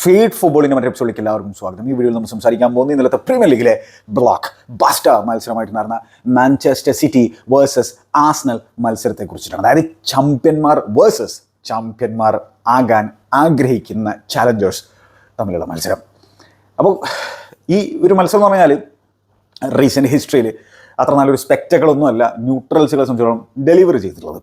Feed ഫുട്ബോളിൻ്റെ മറ്റൊരു എപ്പിസോഡിലേക്ക് എല്ലാവർക്കും സ്വാഗതം. ഈ വീഡിയോയിൽ നമ്മൾ സംസാരിക്കാൻ പോകുന്നത് ഇന്നലത്തെ പ്രീമിയർ ലീഗിലെ ബ്ലോക്ക് ബസ്റ്റർ മത്സരമായിട്ട് നടന്ന മാഞ്ചസ്റ്റർ സിറ്റി വേഴ്സസ് ആസ്നൽ മത്സരത്തെക്കുറിച്ചിട്ടാണ്. അതായത് ചാമ്പ്യന്മാർ വേഴ്സസ് ചാമ്പ്യന്മാർ ആകാൻ ആഗ്രഹിക്കുന്ന ചാലഞ്ചേഴ്സ് തമ്മിലുള്ള മത്സരം. അപ്പോൾ ഈ ഒരു മത്സരം എന്ന് പറഞ്ഞാൽ റീസെൻറ്റ് ഹിസ്റ്ററിയിൽ അത്ര നല്ലൊരു സ്പെക്ടക്കിളൊന്നുമല്ല ന്യൂട്രൽസുകളെ സംബന്ധിച്ചോളം ഡെലിവറി ചെയ്തിട്ടുള്ളത്.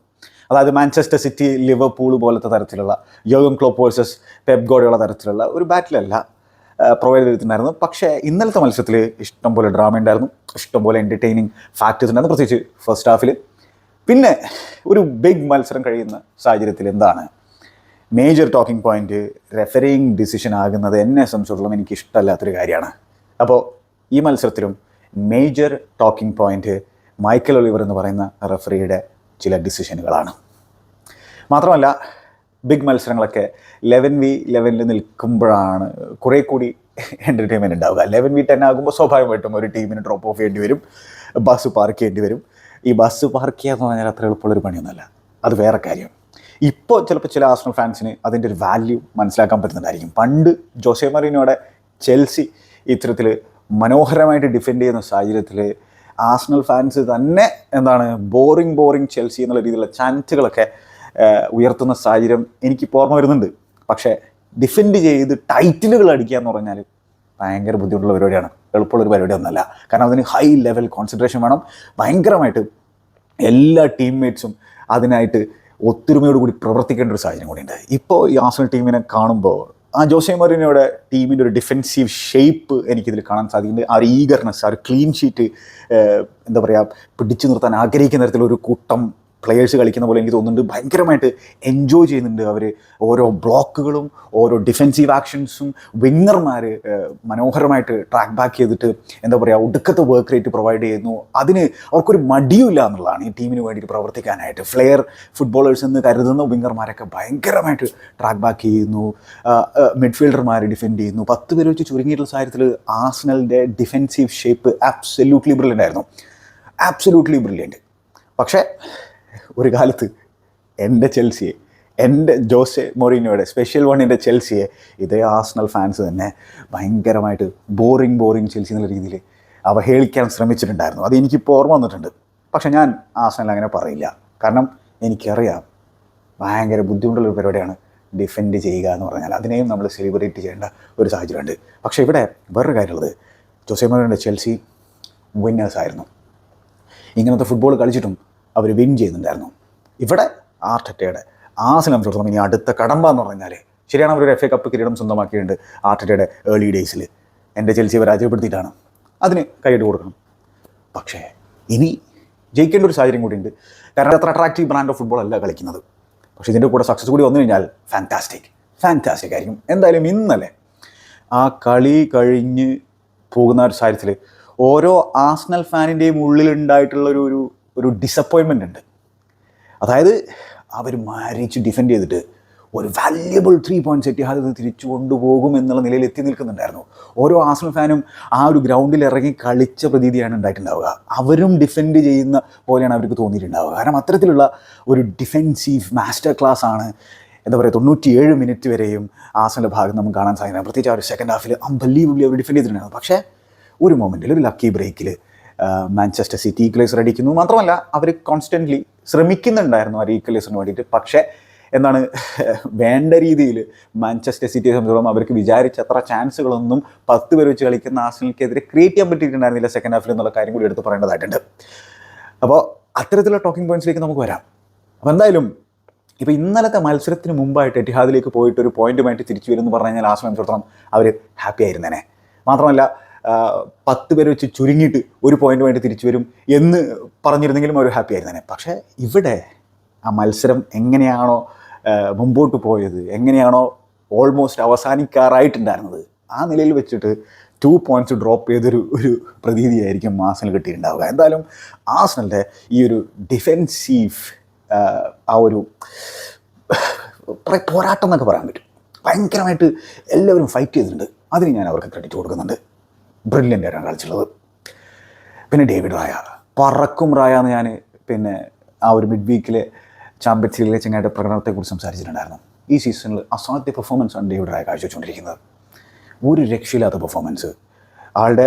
അതായത് മാഞ്ചസ്റ്റർ സിറ്റി ലിവർപൂൾ പോലത്തെ തരത്തിലുള്ള Jürgen Klopp versus Pep Guardiola തരത്തിലുള്ള ഒരു ബാറ്റിലല്ല പ്രൊവൈഡ് ചെയ്തിട്ടുണ്ടായിരുന്നു. പക്ഷേ ഇന്നലത്തെ മത്സരത്തിൽ ഇഷ്ടംപോലെ ഡ്രാമ ഉണ്ടായിരുന്നു, ഇഷ്ടംപോലെ എൻ്റർടൈനിങ് ഫാക്ടേഴ്സ് ഉണ്ടായിരുന്നു, പ്രത്യേകിച്ച് ഫസ്റ്റ് ഹാഫിൽ. പിന്നെ ഒരു ബിഗ് മത്സരം കഴിയുന്ന സാഹചര്യത്തിൽ എന്താണ് major talking point refereeing decision ആകുന്നത് എന്നെ സംബന്ധിച്ചിടത്തോളം എനിക്ക് ഇഷ്ടമല്ലാത്തൊരു കാര്യമാണ്. അപ്പോൾ ഈ മത്സരത്തിലും major talking point Michael Oliver എന്ന് പറയുന്ന റെഫറിയുടെ ചില ഡിസിഷനുകളാണ്. മാത്രമല്ല ബിഗ് മത്സരങ്ങളൊക്കെ 11v11 നിൽക്കുമ്പോഴാണ് കുറേ കൂടി എൻ്റർടൈൻമെൻറ്റ് ഉണ്ടാവുക. 11v10 ആകുമ്പോൾ സ്വാഭാവികമായിട്ടും ഒരു ടീമിന് ഡ്രോപ്പ് ഓഫ് ചെയ്യേണ്ടി വരും, ബസ് പാർക്ക് ചെയ്യേണ്ടി വരും. ഈ ബസ് പാർക്ക് ചെയ്യുക എന്ന് പറഞ്ഞാൽ അത്ര എളുപ്പമുള്ളൊരു പണിയൊന്നുമല്ല, അത് വേറെ കാര്യം. ഇപ്പോൾ ചിലപ്പോൾ ചില ആർസണൽ ഫാൻസിന് അതിൻ്റെ ഒരു വാല്യൂ മനസ്സിലാക്കാൻ പറ്റുന്നുണ്ടായിരിക്കും. പണ്ട് ജോസെ മൗറിഞ്ഞോയുടെ ചെൽസി ഇത്തരത്തിൽ മനോഹരമായിട്ട് ഡിഫെൻഡ് ചെയ്യുന്ന സാഹചര്യത്തിൽ ആർസണൽ ഫാൻസ് തന്നെ ബോറിംഗ് ചെൽസി എന്നുള്ള രീതിയിലുള്ള ചാൻസുകളൊക്കെ ഉയർത്തുന്ന സാഹചര്യം എനിക്കിപ്പോൾ ഓർമ്മ വരുന്നുണ്ട്. പക്ഷേ ഡിഫെൻഡ് ചെയ്ത് ടൈറ്റിലുകൾ അടിക്കുക എന്ന് പറഞ്ഞാൽ ഭയങ്കര ബുദ്ധിമുട്ടുള്ള പരിപാടിയാണ്, എളുപ്പമുള്ളൊരു പരിപാടിയൊന്നുമല്ല. കാരണം അതിന് ഹൈ ലെവൽ കോൺസെൻട്രേഷൻ വേണം, ഭയങ്കരമായിട്ട് എല്ലാ ടീംമേറ്റ്സും അതിനായിട്ട് ഒത്തൊരുമയോടുകൂടി പ്രവർത്തിക്കേണ്ട ഒരു സാഹചര്യം കൂടിയുണ്ട്. ഇപ്പോൾ ഈ ആർസണൽ ടീമിനെ കാണുമ്പോൾ ആ ജോസെ മൗറിഞ്ഞോയുടെ ടീമിൻ്റെ ഒരു ഡിഫെൻസീവ് ഷേപ്പ് എനിക്കിതിൽ കാണാൻ സാധിക്കുന്നുണ്ട്. ആ ഒരു ഈഗർനെസ്, ആ ഒരു ക്ലീൻ ഷീറ്റ് പിടിച്ചു നിർത്താൻ ആഗ്രഹിക്കുന്ന തരത്തിലൊരു കൂട്ടം പ്ലെയേഴ്സ് കളിക്കുന്ന പോലെ എനിക്ക് തോന്നുന്നുണ്ട്. ഭയങ്കരമായിട്ട് എൻജോയ് ചെയ്യുന്നുണ്ട് അവർ. ഓരോ ബ്ലോക്കുകളും ഓരോ ഡിഫെൻസീവ് ആക്ഷൻസും വിങ്ങർമാർ മനോഹരമായിട്ട് ട്രാക്ക് ബാക്ക് ചെയ്തിട്ട് ഒടുക്കത്തെ വർക്ക് റേറ്റ് പ്രൊവൈഡ് ചെയ്യുന്നു. അതിന് അവർക്കൊരു മടിയുമില്ല എന്നുള്ളതാണ് ഈ ടീമിന് വേണ്ടിയിട്ട് പ്രവർത്തിക്കാനായിട്ട്. ഫ്ലെയർ ഫുട്ബോളേഴ്സ് എന്ന് കരുതുന്ന വിങ്ങർമാരൊക്കെ ഭയങ്കരമായിട്ട് ട്രാക്ക് ബാക്ക് ചെയ്യുന്നു, മിഡ്ഫീൽഡർമാർ ഡിഫെൻഡ് ചെയ്യുന്നു. 10 പേര് വെച്ച് ചുരുങ്ങിയിട്ടുള്ള സാഹചര്യത്തിൽ ആർസണലിൻ്റെ ഡിഫെൻസീവ് ഷേപ്പ് ആബ്സല്യൂട്ട്ലി ബ്രില്യൻ്റ് ആയിരുന്നു, ആബ്സല്യൂട്ട്ലി ബ്രില്യൻ്റ്. പക്ഷേ ഒരു കാലത്ത് എൻ്റെ ചെൽസിയെ, എൻ്റെ ജോസെ മൗറിഞ്ഞോയുടെ സ്പെഷ്യൽ വണ്ണിൻ്റെ ചെൽസിയെ ഇതേ ആർസണൽ ഫാൻസ് തന്നെ ഭയങ്കരമായിട്ട് ബോറിംഗ് ചെൽസി എന്നുള്ള രീതിയിൽ അവഹേളിക്കാൻ ശ്രമിച്ചിട്ടുണ്ടായിരുന്നു. അത് എനിക്കിപ്പോൾ ഓർമ്മ വന്നിട്ടുണ്ട്. പക്ഷേ ഞാൻ ആർസണൽ അങ്ങനെ പറയില്ല. കാരണം എനിക്കറിയാം ഭയങ്കര ബുദ്ധിമുട്ടുള്ളൊരു പരിപാടിയാണ് ഡിഫെൻഡ് ചെയ്യുക എന്ന് പറഞ്ഞാൽ. അതിനെയും നമ്മൾ സെലിബ്രേറ്റ് ചെയ്യേണ്ട ഒരു സാഹചര്യമുണ്ട്. പക്ഷേ ഇവിടെ വേറൊരു കാര്യമുള്ളത്, ജോസെ മൗറിഞ്ഞോയുടെ ചെൽസി വിന്നേഴ്സായിരുന്നു. ഇങ്ങനത്തെ ഫുട്ബോൾ കളിച്ചിട്ടും അവർ വിൻ ചെയ്യുന്നുണ്ടായിരുന്നു. ഇവിടെ ആർട്ടറ്റയുടെ ആർസണൽ സംബന്ധിച്ചിടത്തോളം ഇനി അടുത്ത കടമ്പ എന്ന് പറഞ്ഞാൽ, ശരിയാണ് അവർ ഒരു FA കപ്പ് കിരീടം സ്വന്തമാക്കിയിട്ടുണ്ട് ആർട്ടറ്റയുടെ ഏർലി ഡേയ്സിൽ. എൻ്റെ ചെൽസിയെ പരാജയപ്പെടുത്തിയിട്ടാണ്, അതിന് കൈയ്യടി കൊടുക്കണം. പക്ഷേ ഇനി ജയിക്കേണ്ട ഒരു സാഹചര്യം കൂടിയുണ്ട്. കാരണം അത്ര അട്രാക്റ്റീവ് ബ്രാൻഡ് ഓഫ് ഫുട്ബോൾ അല്ല കളിക്കുന്നത്. പക്ഷേ ഇതിൻ്റെ കൂടെ സക്സസ് കൂടി വന്നു കഴിഞ്ഞാൽ ഫാൻറ്റാസ്റ്റിക് ആയിരിക്കും. എന്തായാലും ഇന്നലെ ആ കളി കഴിഞ്ഞ് പോകുന്ന ഒരു സാഹചര്യത്തിൽ ഓരോ ആർസണൽ ഫാനിൻ്റെയും ഉള്ളിലുണ്ടായിട്ടുള്ള ഒരു ഡിസപ്പോയിൻമെൻ്റ് ഉണ്ട്. അതായത് അവർ മരിച്ച് ഡിഫെൻഡ് ചെയ്തിട്ട് ഒരു വാല്യബിൾ 3 പോയിൻറ്റ്സ് എത്തിഹാദിൽ തിരിച്ചു കൊണ്ടുപോകും എന്നുള്ള നിലയിൽ എത്തി നിൽക്കുന്നുണ്ടായിരുന്നു. ഓരോ ആർസണൽ ഫാനും ആ ഒരു ഗ്രൗണ്ടിൽ ഇറങ്ങി കളിച്ച പ്രതീതിയാണ് ഉണ്ടായിട്ടുണ്ടാവുക. അവരും ഡിഫെൻഡ് ചെയ്യുന്ന പോലെയാണ് അവർക്ക് തോന്നിയിട്ടുണ്ടാവുക. കാരണം അത്തരത്തിലുള്ള ഒരു ഡിഫെൻസീവ് മാസ്റ്റർ ക്ലാസ് ആണ് 97 മിനിറ്റ് വരെയും ആർസണലിൻ്റെ ഭാഗം നമുക്ക് കാണാൻ സാധിക്കുന്നത്. പ്രത്യേകിച്ച് ആ ഒരു സെക്കൻഡ് ഹാഫിൽ അൺബലീവബിളി അവർ ഡിഫെൻഡ് ചെയ്തിട്ടുണ്ടായിരുന്നു. പക്ഷേ ഒരു മൊമെൻറ്റിൽ, ഒരു ലക്കി ബ്രേക്കിൽ മാഞ്ചസ്റ്റർ സിറ്റി ഈക്വലൈസർ അടിക്കുന്നു. മാത്രമല്ല അവർ കോൺസ്റ്റൻ്റ്ലി ശ്രമിക്കുന്നുണ്ടായിരുന്നു ആ ഈക്വലൈസറിന് വേണ്ടിയിട്ട്. പക്ഷേ വേണ്ട രീതിയിൽ മാഞ്ചസ്റ്റർ സിറ്റിയെ സംബന്ധിച്ചിടത്തോളം അവർക്ക് വിചാരിച്ചത്ര ചാൻസുകളൊന്നും 10 പേര് വെച്ച് കളിക്കുന്ന ആർസണലിനെതിരെ ക്രിയേറ്റ് ചെയ്യാൻ പറ്റിയിട്ടുണ്ടായിരുന്നില്ല സെക്കൻഡ് ഹാഫിൽ എന്നുള്ള കാര്യം കൂടി എടുത്ത് പറയേണ്ടതായിട്ടുണ്ട്. അപ്പോൾ അത്തരത്തിലുള്ള ടോക്കിംഗ് പോയിൻറ്റ്സിലേക്ക് നമുക്ക് വരാം. അപ്പോൾ എന്തായാലും ഇപ്പോൾ ഇന്നലത്തെ മത്സരത്തിന് മുമ്പായിട്ട് എറ്റിഹാദിലേക്ക് പോയിട്ട് ഒരു പോയിൻറ്റുമായിട്ട് തിരിച്ചു വരുമെന്ന് പറഞ്ഞു കഴിഞ്ഞാൽ ആർസണലിനെ സംബന്ധിച്ചിടത്തോളം അവർ ഹാപ്പി ആയിരുന്നേനെ. മാത്രമല്ല 10 പേര് വെച്ച് ചുരുങ്ങിയിട്ട് ഒരു പോയിൻറ്റുമായിട്ട് തിരിച്ചു വരും എന്ന് പറഞ്ഞിരുന്നെങ്കിലും അവർ ഹാപ്പി ആയിരുന്നേനെ. പക്ഷേ ഇവിടെ ആ മത്സരം എങ്ങനെയാണോ മുമ്പോട്ട് പോയത്, എങ്ങനെയാണോ ഓൾമോസ്റ്റ് അവസാനിക്കാറായിട്ടുണ്ടായിരുന്നത്, ആ നിലയിൽ വെച്ചിട്ട് 2 പോയിൻറ്റ്സ് ഡ്രോപ്പ് ചെയ്തൊരു പ്രതീതിയായിരിക്കും ആർസണൽ കിട്ടിയിട്ടുണ്ടാവുക. എന്തായാലും ആർസണലിൻ്റെ ഈ ഒരു ഡിഫെൻസീവ് ആ ഒരു പോരാട്ടം എന്നൊക്കെ പറയാൻ പറ്റും. ഭയങ്കരമായിട്ട് എല്ലാവരും ഫൈറ്റ് ചെയ്തിട്ടുണ്ട്. അതിന് ഞാൻ അവർക്ക് ക്രെഡിറ്റ് കൊടുക്കുന്നുണ്ട്. ബ്രില്യൻ്റ് ആയിട്ടാണ് കളിച്ചുള്ളത്. പിന്നെ ഡേവിഡ് റായ, പറക്കും റായ എന്ന് ഞാൻ ആ ഒരു മിഡ് വീക്കിലെ ചാമ്പ്യൻസ് ലീഗിലെ ചെങ്ങായിട്ട് പ്രകടനത്തെക്കുറിച്ച് സംസാരിച്ചിട്ടുണ്ടായിരുന്നു. ഈ സീസണിൽ അസാധ്യ പെർഫോമൻസാണ് ഡേവിഡ് റായ കാഴ്ചവെച്ചുകൊണ്ടിരിക്കുന്നത്. ഒരു രക്ഷയില്ലാത്ത പെർഫോമൻസ്. ആളുടെ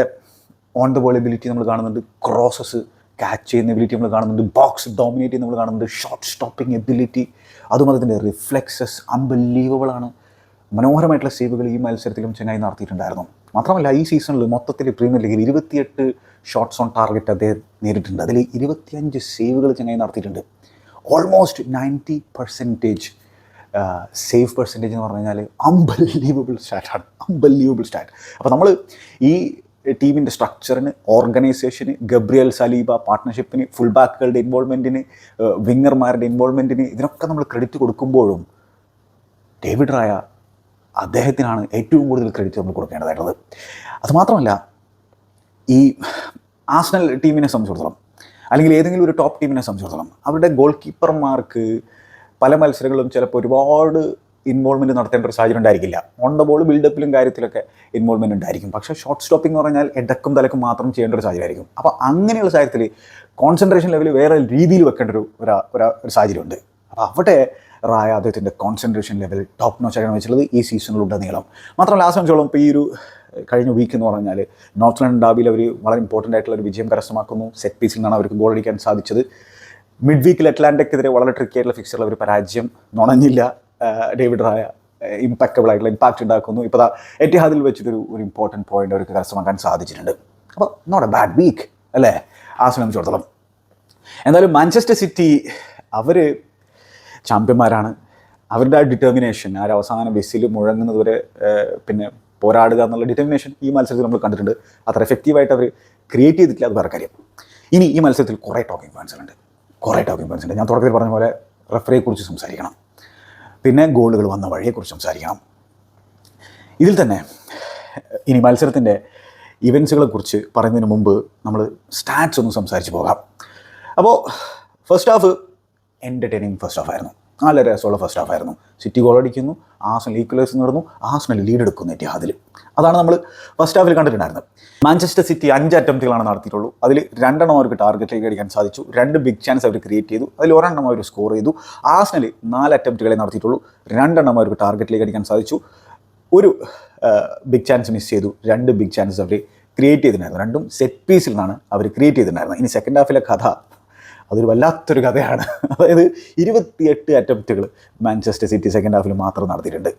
ഓൺ ദ ബോൾ എബിലിറ്റി നമ്മൾ കാണുന്നുണ്ട്, ക്രോസസ് ക്യാച്ച് ചെയ്യുന്ന എബിലിറ്റി നമ്മൾ കാണുന്നുണ്ട്, ബോക്സ് ഡോമിനേറ്റ് ചെയ്യുന്ന നമ്മൾ കാണുന്നുണ്ട്, ഷോട്ട് സ്റ്റോപ്പിംഗ് എബിലിറ്റി, അതും അതിൻ്റെ റിഫ്ലെക്സസ് അൺബിലീവബിളാണ്. മനോഹരമായിട്ടുള്ള സേവുകൾ ഈ മത്സരത്തിലും ചെന്നൈ നടത്തിയിട്ടുണ്ടായിരുന്നു. മാത്രമല്ല ഈ സീസണിൽ മൊത്തത്തിൽ പ്രീമിയർ ലീഗിൽ 28 ഷോട്ട്സ് ഓൺ ടാർഗറ്റ് അദ്ദേഹം നേരിട്ടുണ്ട്. അതിൽ 25 സേവുകൾ ചെന്നൈ നടത്തിയിട്ടുണ്ട്. ഓൾമോസ്റ്റ് 90% സേവ് പെർസെൻറ്റേജ് എന്ന് പറഞ്ഞു കഴിഞ്ഞാൽ അൺബിലീവബിൾ സ്റ്റാറ്റ്. അപ്പോൾ നമ്മൾ ഈ ടീമിൻ്റെ സ്ട്രക്ചറിന്, ഓർഗനൈസേഷന്, ഗബ്രിയൽ സലീബ പാർട്ട്ണർഷിപ്പിന്, ഫുൾ ബാക്കുകളുടെ ഇൻവോൾവ്മെൻറ്റിന്, വിങ്ങർമാരുടെ ഇൻവോൾവ്മെൻറ്റിന്, ഇതിനൊക്കെ നമ്മൾ ക്രെഡിറ്റ് കൊടുക്കുമ്പോഴും ഡേവിഡ് റായ അദ്ദേഹത്തിനാണ് ഏറ്റവും കൂടുതൽ ക്രെഡിറ്റ് നമ്മൾ കൊടുക്കേണ്ടതായിട്ടുള്ളത്. അതുമാത്രമല്ല ഈ ആസ്നൽ ടീമിനെ സംബന്ധിച്ചിടത്തോളം, അല്ലെങ്കിൽ ഏതെങ്കിലും ഒരു ടോപ്പ് ടീമിനെ സംബന്ധിച്ചിടത്തോളം, അവരുടെ ഗോൾ കീപ്പർമാർക്ക് പല മത്സരങ്ങളും ചിലപ്പോൾ ഒരുപാട് ഇൻവോൾവ്മെൻറ്റ് നടത്തേണ്ട ഒരു സാഹചര്യം ഉണ്ടായിരിക്കില്ല. ഓൺ ദ ബോൾ ബിൽഡപ്പിലും കാര്യത്തിലൊക്കെ ഇൻവോൾവ്മെൻറ്റ് ഉണ്ടായിരിക്കും. പക്ഷേ ഷോർട്ട് സ്റ്റോപ്പിംഗ് എന്ന് പറഞ്ഞാൽ ഇടക്കും തലക്കും മാത്രം ചെയ്യേണ്ട ഒരു സാഹചര്യമായിരിക്കും. അപ്പോൾ അങ്ങനെയുള്ള സാഹചര്യത്തിൽ കോൺസെൻട്രേഷൻ ലെവൽ വേറെ രീതിയിൽ വെക്കേണ്ട ഒരു സാഹചര്യമുണ്ട്. അപ്പോൾ അവിടെ റായ അദ്ദേഹത്തിൻ്റെ കോൺസെൻട്രേഷൻ ലെവൽ ടോപ്പ് നോച്ചാണ് വെച്ചുള്ളത് ഈ സീസണിലുടനീളം. മാത്രമല്ല ആ സംബന്ധിച്ചോളം ഇപ്പോൾ ഈ ഒരു കഴിഞ്ഞ വീക്ക് എന്ന് പറഞ്ഞാൽ നോർത്ത് ലണ്ടൻ ഡാബിയിൽ അവർ വളരെ ഇമ്പോർട്ടൻ്റ് ആയിട്ടുള്ള ഒരു വിജയം കരസ്ഥമാക്കുന്നു. സെറ്റ് പീസിൽ നിന്നാണ് അവർക്ക് ഗോൾ അടിക്കാൻ സാധിച്ചത്. മിഡ് വീക്കിൽ അറ്റ്ലാന്റയ്ക്കെതിരെ വളരെ ട്രിക്കി ആയിട്ടുള്ള ഫിക്സറിൽ അവർ പരാജയം നുണഞ്ഞില്ല. ഡേവിഡ് റായ ഇമ്പാക്റ്റബിൾ ആയിട്ടുള്ള ഇമ്പാക്റ്റ് ഉണ്ടാക്കുന്നു. ഇപ്പോൾ എറ്റിഹാദിൽ വെച്ചിട്ടൊരു ഇമ്പോർട്ടൻറ്റ് പോയിന്റ് അവർക്ക് കരസ്ഥമാക്കാൻ സാധിച്ചിട്ടുണ്ട്. അപ്പോൾ നോട്ട് എ ബാഡ് വീക്ക് അല്ലേ ആ സംബന്ധിച്ചിടത്തോളം. എന്തായാലും മാഞ്ചസ്റ്റർ സിറ്റി അവർ ചാമ്പ്യന്മാരാണ്. അവരുടെ ആ ഡിറ്റർമിനേഷൻ, ആ അവസാന ബസ്സിൽ മുഴങ്ങുന്നത് വരെ പിന്നെ പോരാടുക എന്നുള്ള ഡിറ്റർമിനേഷൻ ഈ മത്സരത്തിൽ നമ്മൾ കണ്ടിട്ടുണ്ട്. അത്ര എഫക്റ്റീവായിട്ട് അവർ ക്രിയേറ്റ് ചെയ്തിട്ടില്ല, അത് വേറെ കാര്യം. ഇനി ഈ മത്സരത്തിൽ കുറേ ടോക്കിംഗ് പോയിൻറ്റ്സുണ്ട്. ഞാൻ തുടക്കത്തിൽ പറഞ്ഞ പോലെ റഫറിയെക്കുറിച്ച് സംസാരിക്കണം, പിന്നെ ഗോളുകൾ വന്ന വഴിയെക്കുറിച്ച് സംസാരിക്കണം. ഇതിൽ തന്നെ ഇനി മത്സരത്തിൻ്റെ ഇവൻസുകളെക്കുറിച്ച് പറയുന്നതിന് മുമ്പ് നമ്മൾ സ്റ്റാറ്റ്സ് ഒന്ന് സംസാരിച്ച് പോകാം. അപ്പോൾ first half entertaining first half ആയിരുന്നു. നല്ല രസമുള്ള ഫസ്റ്റ് ഹാഫ് ആയിരുന്നു. സിറ്റി ഗോൾ അടിക്കുന്നു, ആസ്നൽ ഈക്വലൈസ് നേടുന്നു, ആസ്നൽ ലീഡ് എടുക്കുന്നു എറ്റിഹാദിൽ. അതാണ് നമ്മൾ ഫസ്റ്റ് ഹാഫിൽ കണ്ടിട്ടുണ്ടായിരുന്നത്. Manchester city 5 അറ്റംപ്റ്റുകളാണ് നടത്തിയിട്ടുള്ളൂ. അതിൽ 2 അവർക്ക് ടാർഗറ്റിലേക്ക് അടിക്കാൻ സാധിച്ചു. 2 ബിഗ് ചാൻസ് അവർ ക്രിയേറ്റ് ചെയ്തു. അതിൽ 1 അവർ സ്കോർ ചെയ്തു. ആസ്നൽ 4 അറ്റംപ്റ്റുകളെ നടത്തിയിട്ടുള്ളൂ. 2 അവർക്ക് ടാർഗറ്റിലേക്ക് അടിക്കാൻ സാധിച്ചു. ഒരു ബിഗ് ചാൻസ് മിസ് ചെയ്തു. 2 ബിഗ് ചാൻസസ് അവർ ക്രിയേറ്റ് ചെയ്തിട്ടുണ്ടായിരുന്നു. 2 സെറ്റ് പീസിൽ നിന്നാണ് അവർ ക്രിയേറ്റ് ചെയ്തിട്ടുണ്ടായിരുന്നത്. ഇനി സെക്കൻഡ് ഹാഫിലെ കഥ അതൊരു വല്ലാത്തൊരു കഥയാണ്. അതായത് 28 അറ്റംപ്റ്റുകൾ മാഞ്ചസ്റ്റർ സിറ്റി സെക്കൻഡ് ഹാഫിൽ മാത്രം നടത്തിയിട്ടുണ്ട്.